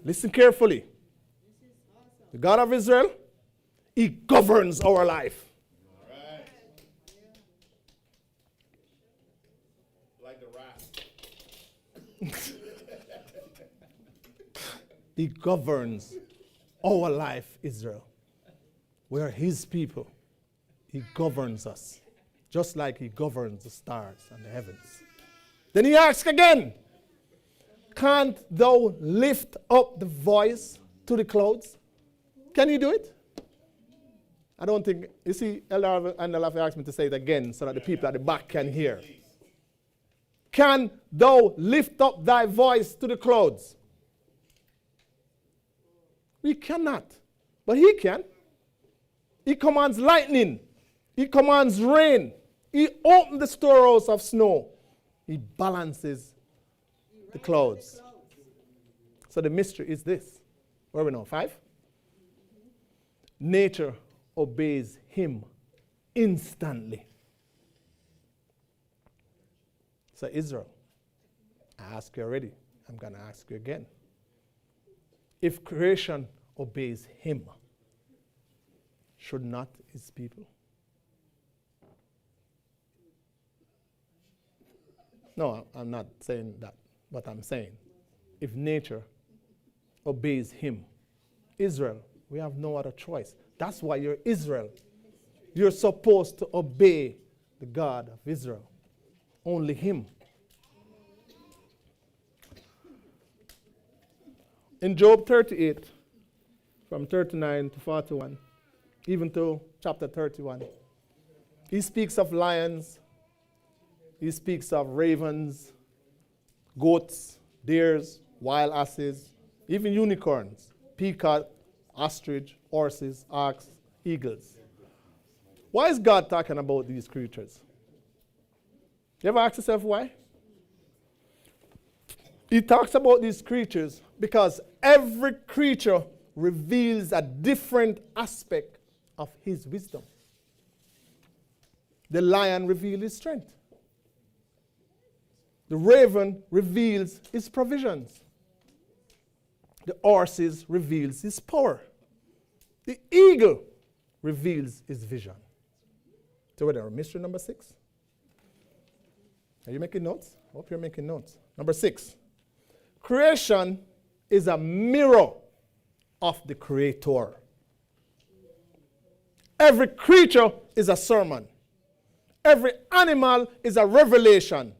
Listen carefully. The God of Israel, he governs our life. All right. Like the rat. He governs our life, Israel. We are his people. He governs us, just like he governs the stars and the heavens. Then he asks again, can't thou lift up the voice to the clouds? Can you do it? I don't think, you see, Elder and Elder asked me to say it again so that the people at the back can hear. Can thou lift up thy voice to the clouds? We cannot, but he can. He commands lightning. He commands rain. He opens the storehouse of snow. He balances the clouds. So the mystery is this. Where are we now? 5? Nature obeys him instantly. So Israel, I asked you already. I'm going to ask you again. If creation obeys him, should not his people? No, I'm not saying that. But I'm saying, if nature obeys him, Israel, we have no other choice. That's why you're Israel. You're supposed to obey the God of Israel. Only him. In Job 38, from 39 to 41, even to chapter 31, he speaks of lions, he speaks of ravens, goats, deers, wild asses, even unicorns, peacock, ostrich, horses, ox, eagles. Why is God talking about these creatures? You ever ask yourself why? He talks about these creatures because every creature reveals a different aspect of his wisdom. The lion reveals his strength. The raven reveals his provisions. The horses reveals his power. The eagle reveals his vision. So we're mystery number 6. Are you making notes? I hope you're making notes. Number 6. Creation is a mirror of the Creator. Every creature is a sermon. Every animal is a revelation.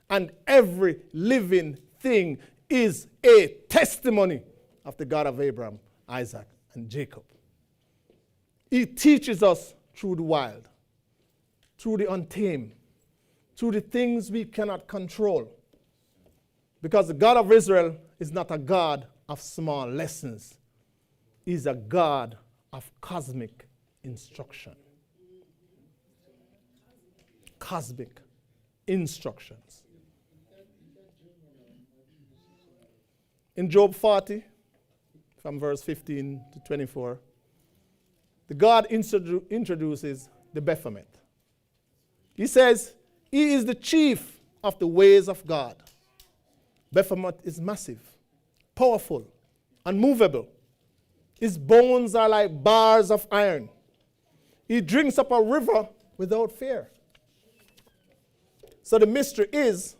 And every living thing is a testimony of the God of Abraham, Isaac, and Jacob. He teaches us through the wild, through the untamed, through the things we cannot control. Because the God of Israel is not a God of small lessons. He's a God of cosmic instruction. Cosmic instructions. In Job 40, from verse 15 to 24, the God introduces the Baphomet. He says, he is the chief of the ways of God. Baphomet is massive, powerful, unmovable. His bones are like bars of iron. He drinks up a river without fear. So the mystery is,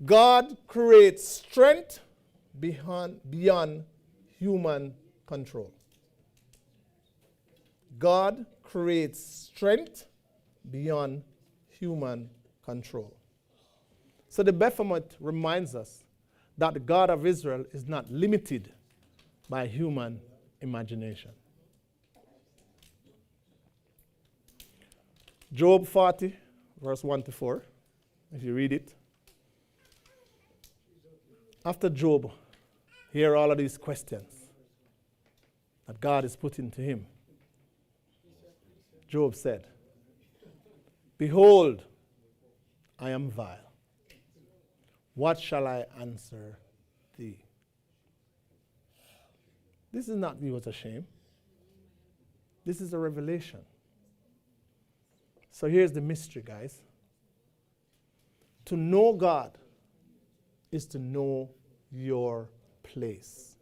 God creates strength beyond human control. God creates strength beyond human control. So the Baphomet reminds us that the God of Israel is not limited by human imagination. Job 40, verse 1 to 4, if you read it. After Job hear all of these questions that God is putting to him, Job said, "Behold, I am vile. What shall I answer thee?" This is not he was ashamed. This is a revelation. So here's the mystery, guys. To know God is to know your place.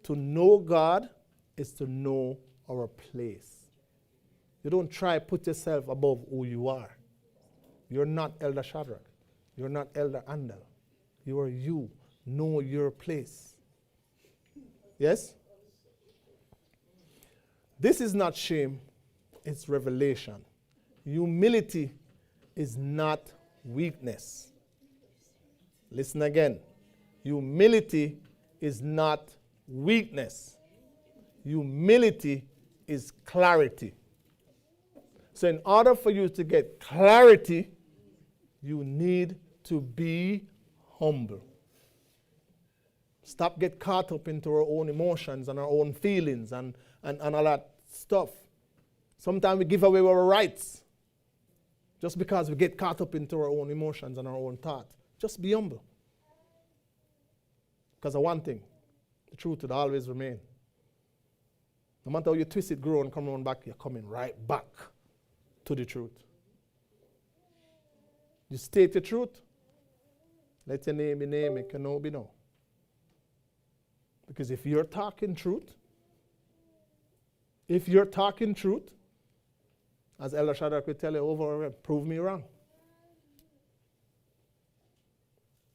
To know God is to know our place. You don't try to put yourself above who you are. You're not Elder Shadrach. You're not Elder Andal. You are you. Know your place. Yes? This is not shame, it's revelation. Humility is not weakness. Listen again. Humility is not weakness. Humility is clarity. So in order for you to get clarity, you need to be humble. Stop get caught up into our own emotions and our own feelings and all that stuff. Sometimes we give away our rights just because we get caught up into our own emotions and our own thoughts. Just be humble. Because of one thing, the truth will always remain. No matter how you twist it, grow and come around back, you're coming right back to the truth. You state the truth, let your name be name, make your no be no. Because if you're talking truth, as Elder Shadrach will tell you over and over, prove me wrong.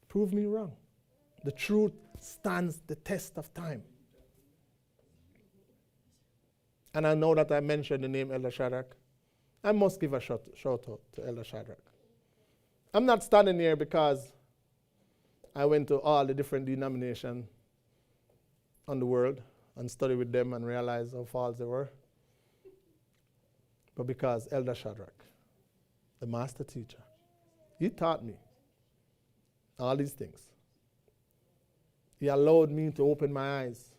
Prove me wrong. The truth stands the test of time. And I know that I mentioned the name Elder Shadrach. I must give a shout out to Elder Shadrach. I'm not standing here because I went to all the different denominations on the world and studied with them and realized how false they were. But because Elder Shadrach, the master teacher, he taught me all these things. He allowed me to open my eyes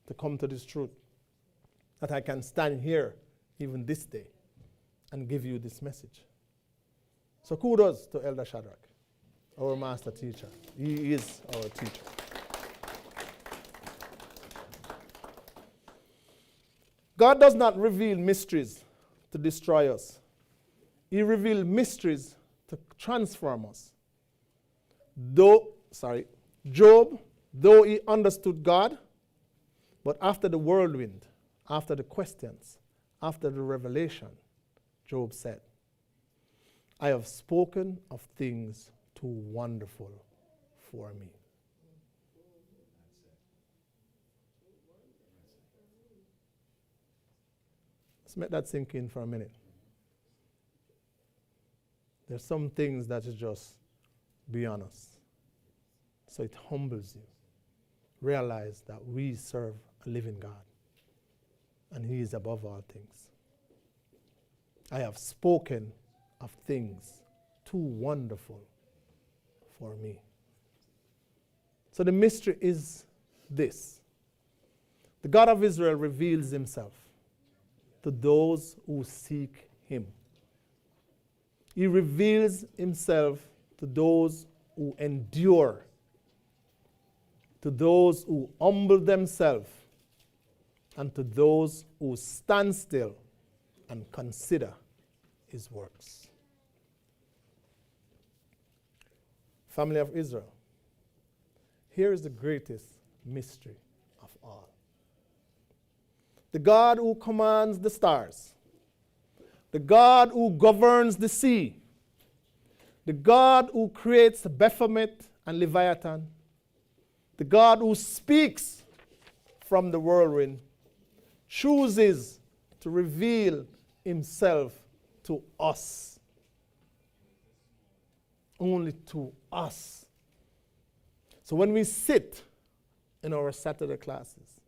to come to this truth, that I can stand here even this day and give you this message. So kudos to Elder Shadrach, our master teacher. He is our teacher. God does not reveal mysteries to destroy us. He revealed mysteries to transform us. Job, though he understood God, but after the whirlwind, after the questions, after the revelation, Job said, I have spoken of things too wonderful for me. Let's let that sink in for a minute. There's some things that is just beyond us. So it humbles you. Realize that we serve a living God, and He is above all things. I have spoken of things too wonderful for me. So the mystery is this. The God of Israel reveals Himself to those who seek Him. He reveals Himself to those who endure, to those who humble themselves, and to those who stand still and consider His works. Family of Israel, here is the greatest mystery of all. The God who commands the stars, the God who governs the sea, the God who creates Baphomet and Leviathan, the God who speaks from the whirlwind, chooses to reveal Himself to us. Only to us. So when we sit in our Saturday classes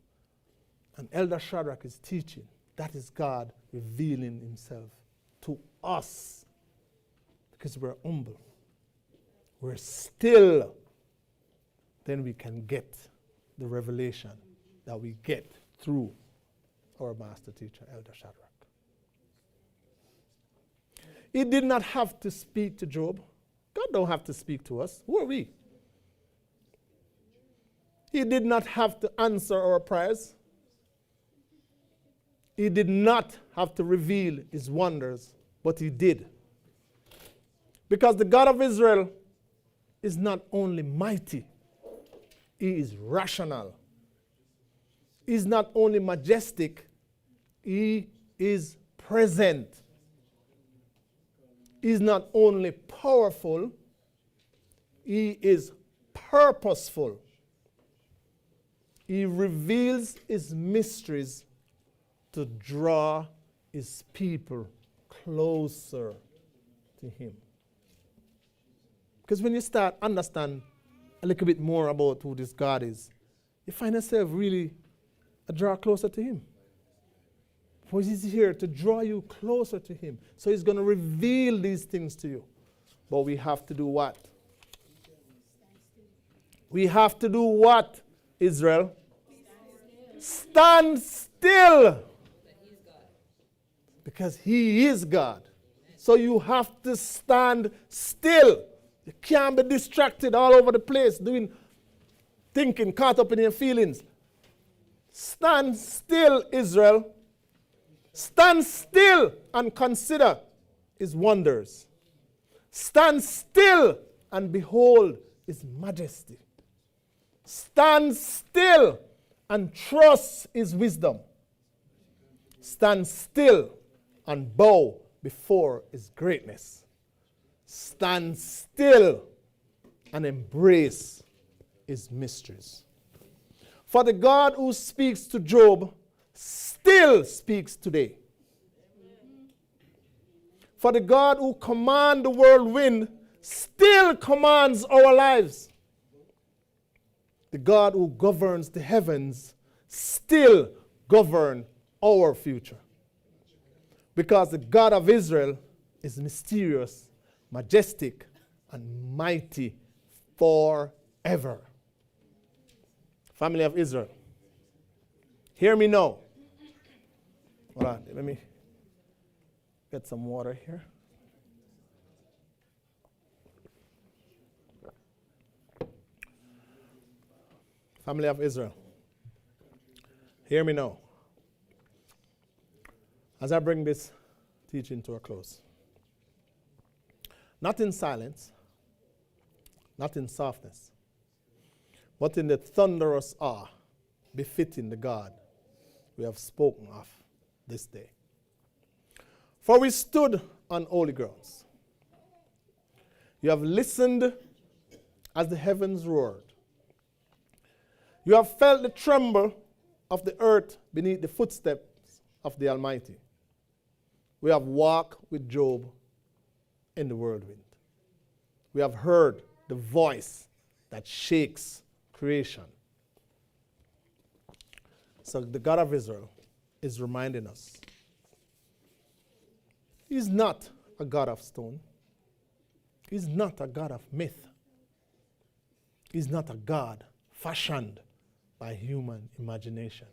and Elder Shadrach is teaching, that is God revealing Himself to us because we're humble. We're still. Then we can get the revelation that we get through our master teacher, Elder Shadrach. He did not have to speak to Job. God don't have to speak to us. Who are we? He did not have to answer our prayers. He did not have to reveal His wonders, but He did. Because the God of Israel is not only mighty, He is rational. He is not only majestic, He is present. He is not only powerful, He is purposeful. He reveals His mysteries to draw His people closer to Him. Because when you start understand a little bit more about who this God is, you find yourself really draw closer to Him. For He's here to draw you closer to Him. So He's going to reveal these things to you. But we have to do what? We have to do what, Israel? Stand still. Because He is God. So you have to stand still. You can't be distracted all over the place, thinking, caught up in your feelings. Stand still, Israel. Stand still and consider His wonders. Stand still and behold His majesty. Stand still and trust His wisdom. Stand still and bow before His greatness. Stand still and embrace His mysteries. For the God who speaks to Job still speaks today. For the God who commands the whirlwind still commands our lives. The God who governs the heavens still governs our future. Because the God of Israel is mysterious, majestic, and mighty forever. Family of Israel, hear me now. Hold on, let me get some water here. Family of Israel, hear me now. As I bring this teaching to a close. Not in silence, not in softness, but in the thunderous awe befitting the God we have spoken of this day. For we stood on holy grounds. You have listened as the heavens roared. You have felt the tremble of the earth beneath the footsteps of the Almighty. We have walked with Job in the whirlwind. We have heard the voice that shakes creation. So the God of Israel is reminding us. He's not a God of stone. He's not a God of myth. He's not a God fashioned by human imagination.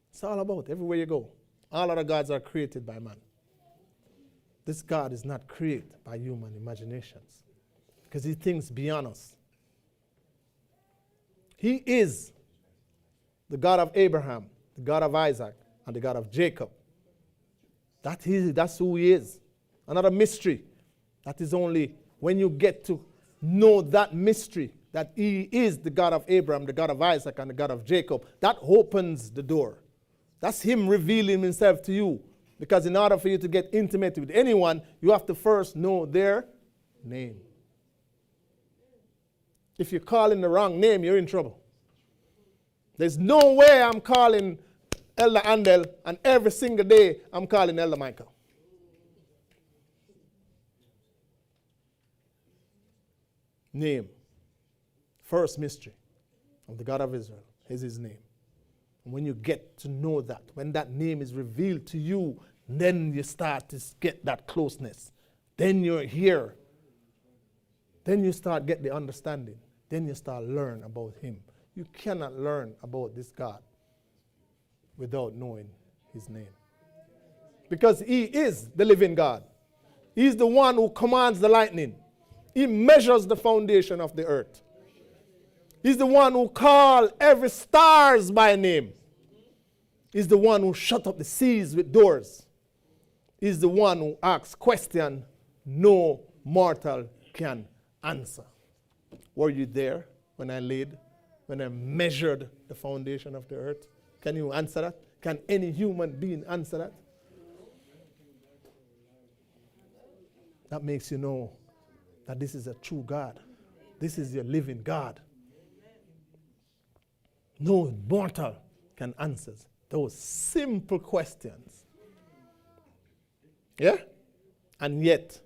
It's all about everywhere you go. All other gods are created by man. This God is not created by human imaginations because he thinks beyond us. He is the God of Abraham, the God of Isaac, and the God of Jacob. That's who he is. Another mystery. That is only when you get to know that mystery, that he is the God of Abraham, the God of Isaac, and the God of Jacob. That opens the door. That's him revealing himself to you. Because in order for you to get intimate with anyone, you have to first know their name. If you're calling the wrong name, you're in trouble. There's no way I'm calling Elder Andel, and every single day I'm calling Elder Michael. Name. First mystery of the God of Israel is his name. And when you get to know that, when that name is revealed to you, then you start to get that closeness. Then you're here. Then you start get the understanding. Then you start learn about him. You cannot learn about this God without knowing his name. Because he is the living God. He's the one who commands the lightning. He measures the foundation of the earth. He's the one who calls every stars by name. He's the one who shut up the seas with doors. He's the one who asks questions no mortal can answer. Were you there when I measured the foundation of the earth? Can you answer that? Can any human being answer that? That makes you know that this is a true God. This is your living God. No mortal can answer those simple questions. Yeah? And yet,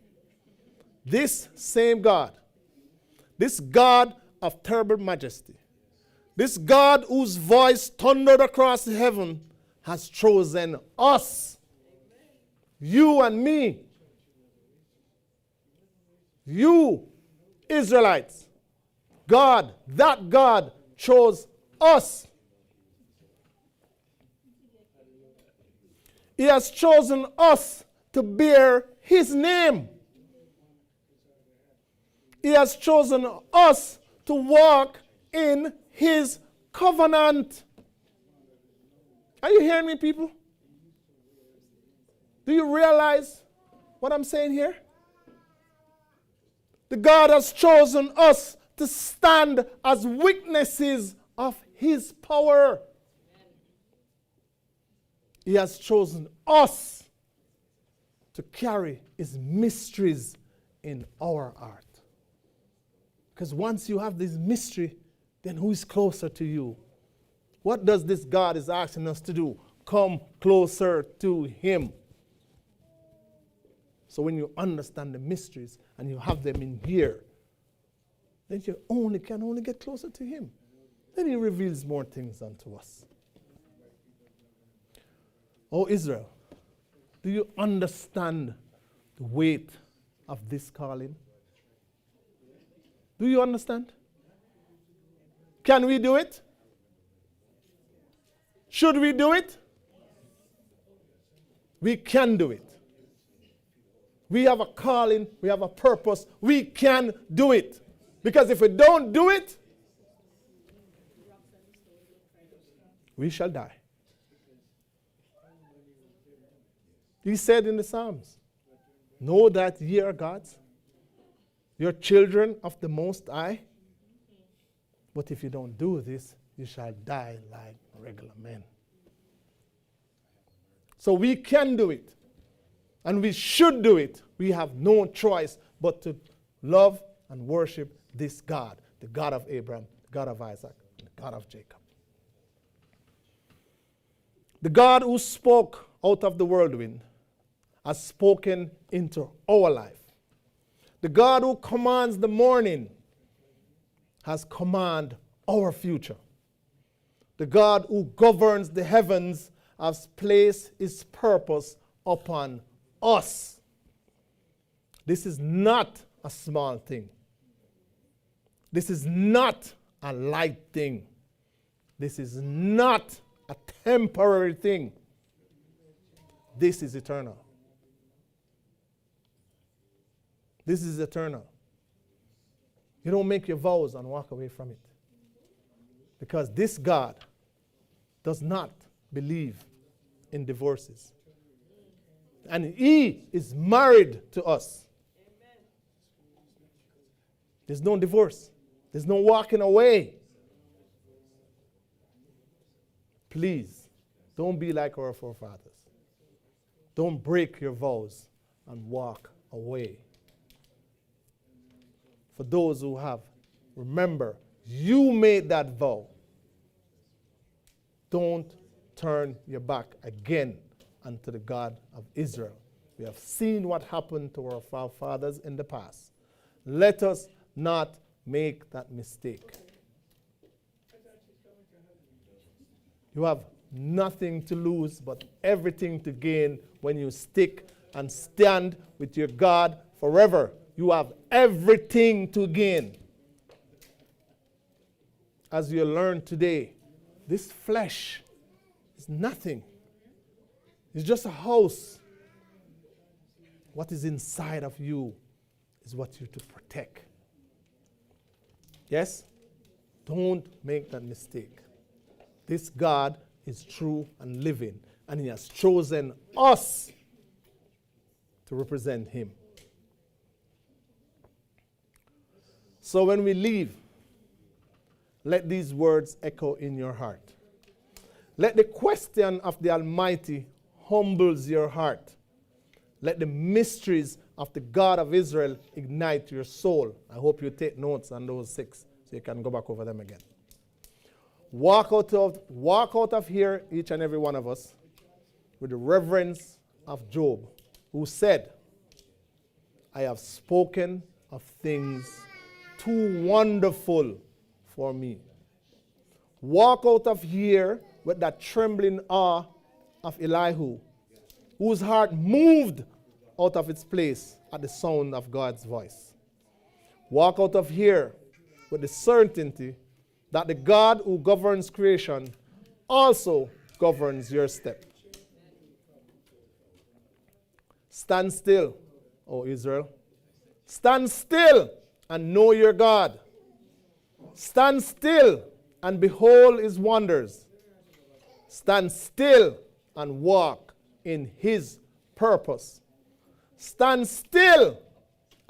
this same God, this God of terrible majesty, this God whose voice thundered across the heaven, has chosen us, you and me. You, Israelites, God, that God chose us. He has chosen us to bear his name. He has chosen us to walk in his covenant. Are you hearing me, people? Do you realize what I'm saying here? The God has chosen us to stand as witnesses of his power. He has chosen us to carry his mysteries in our heart. Because once you have this mystery, then who is closer to you? What does this God is asking us to do? Come closer to him. So when you understand the mysteries and you have them in here, then you can only get closer to him. Then he reveals more things unto us. Oh, Israel, do you understand the weight of this calling? Do you understand? Can we do it? Should we do it? We can do it. We have a calling, we have a purpose, we can do it. Because if we don't do it, we shall die. He said in the Psalms, know that ye are gods, you're children of the Most High, but if you don't do this, you shall die like regular men. So we can do it, and we should do it. We have no choice but to love and worship this God, the God of Abraham, the God of Isaac, and the God of Jacob. The God who spoke out of the whirlwind has spoken into our life. The God who commands the morning has commanded our future. The God who governs the heavens has placed his purpose upon us. This is not a small thing. This is not a light thing. This is not a temporary thing. This is eternal. This is eternal. You don't make your vows and walk away from it. Because this God does not believe in divorces. And he is married to us. There's no divorce. There's no walking away. Please, don't be like our forefathers. Don't break your vows and walk away. For those who have, remember, you made that vow. Don't turn your back again unto the God of Israel. We have seen what happened to our forefathers in the past. Let us not make that mistake. You have nothing to lose but everything to gain when you stick and stand with your God forever. You have everything to gain. As you learn today, this flesh is nothing. It's just a house. What is inside of you is what you're to protect. Yes? Don't make that mistake. This God is true and living, and he has chosen us to represent him. So when we leave, let these words echo in your heart. Let the question of the Almighty humbles your heart. Let the mysteries of the God of Israel ignite your soul. I hope you take notes on those 6 so you can go back over them again. Walk out of here, each and every one of us, with the reverence of Job, who said, I have spoken of things too wonderful for me. Walk out of here with that trembling awe of Elihu, whose heart moved out of its place at the sound of God's voice. Walk out of here with the certainty that the God who governs creation also governs your step. Stand still, O Israel. Stand still and know your God. Stand still and behold his wonders. Stand still and walk in his purpose. Stand still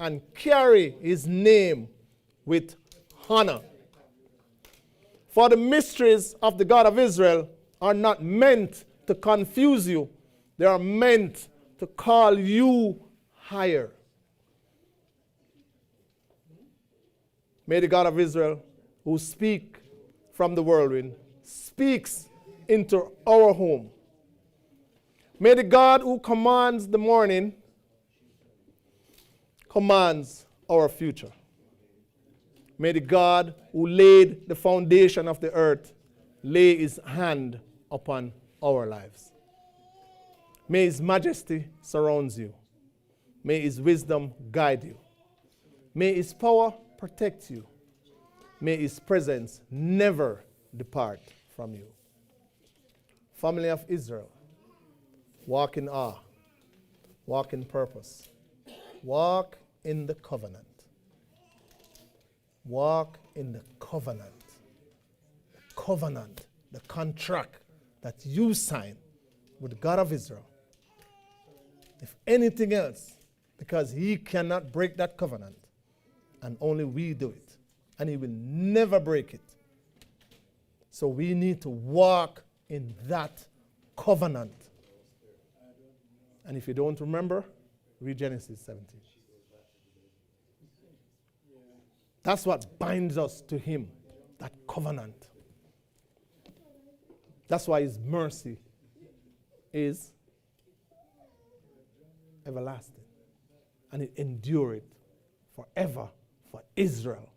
and carry his name with honor. For the mysteries of the God of Israel are not meant to confuse you. They are meant to call you higher. May the God of Israel, who speaks from the whirlwind, speaks into our home. May the God who commands the morning commands our future. May the God who laid the foundation of the earth lay his hand upon our lives. May his majesty surround you. May his wisdom guide you. May his power protect you. May his presence never depart from you. Family of Israel, walk in awe, walk in purpose, walk in the covenant. Walk in the covenant. The covenant the contract that you sign with the God of Israel. If anything else, because he cannot break that covenant, and only we do it. And he will never break it. So we need to walk in that covenant. And if you don't remember, read Genesis 17. That's what binds us to him, that covenant. That's why his mercy is everlasting. And it endureth forever for Israel.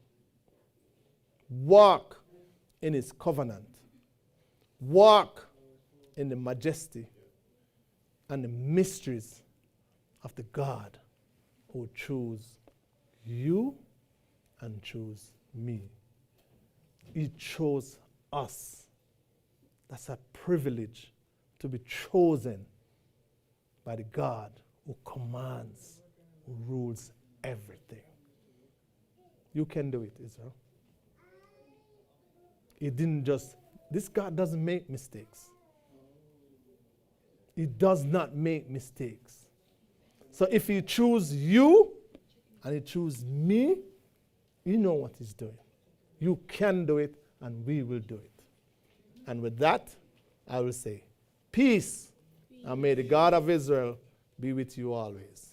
Walk in his covenant. Walk in the majesty and the mysteries of the God who chose you and chose me. He chose us. That's a privilege to be chosen by the God who commands, who rules everything. You can do it, Israel. He didn't just, this God doesn't make mistakes. He does not make mistakes. So if he chooses you and he chooses me, you know what he's doing. You can do it and we will do it. And with that, I will say, peace, and may the God of Israel be with you always.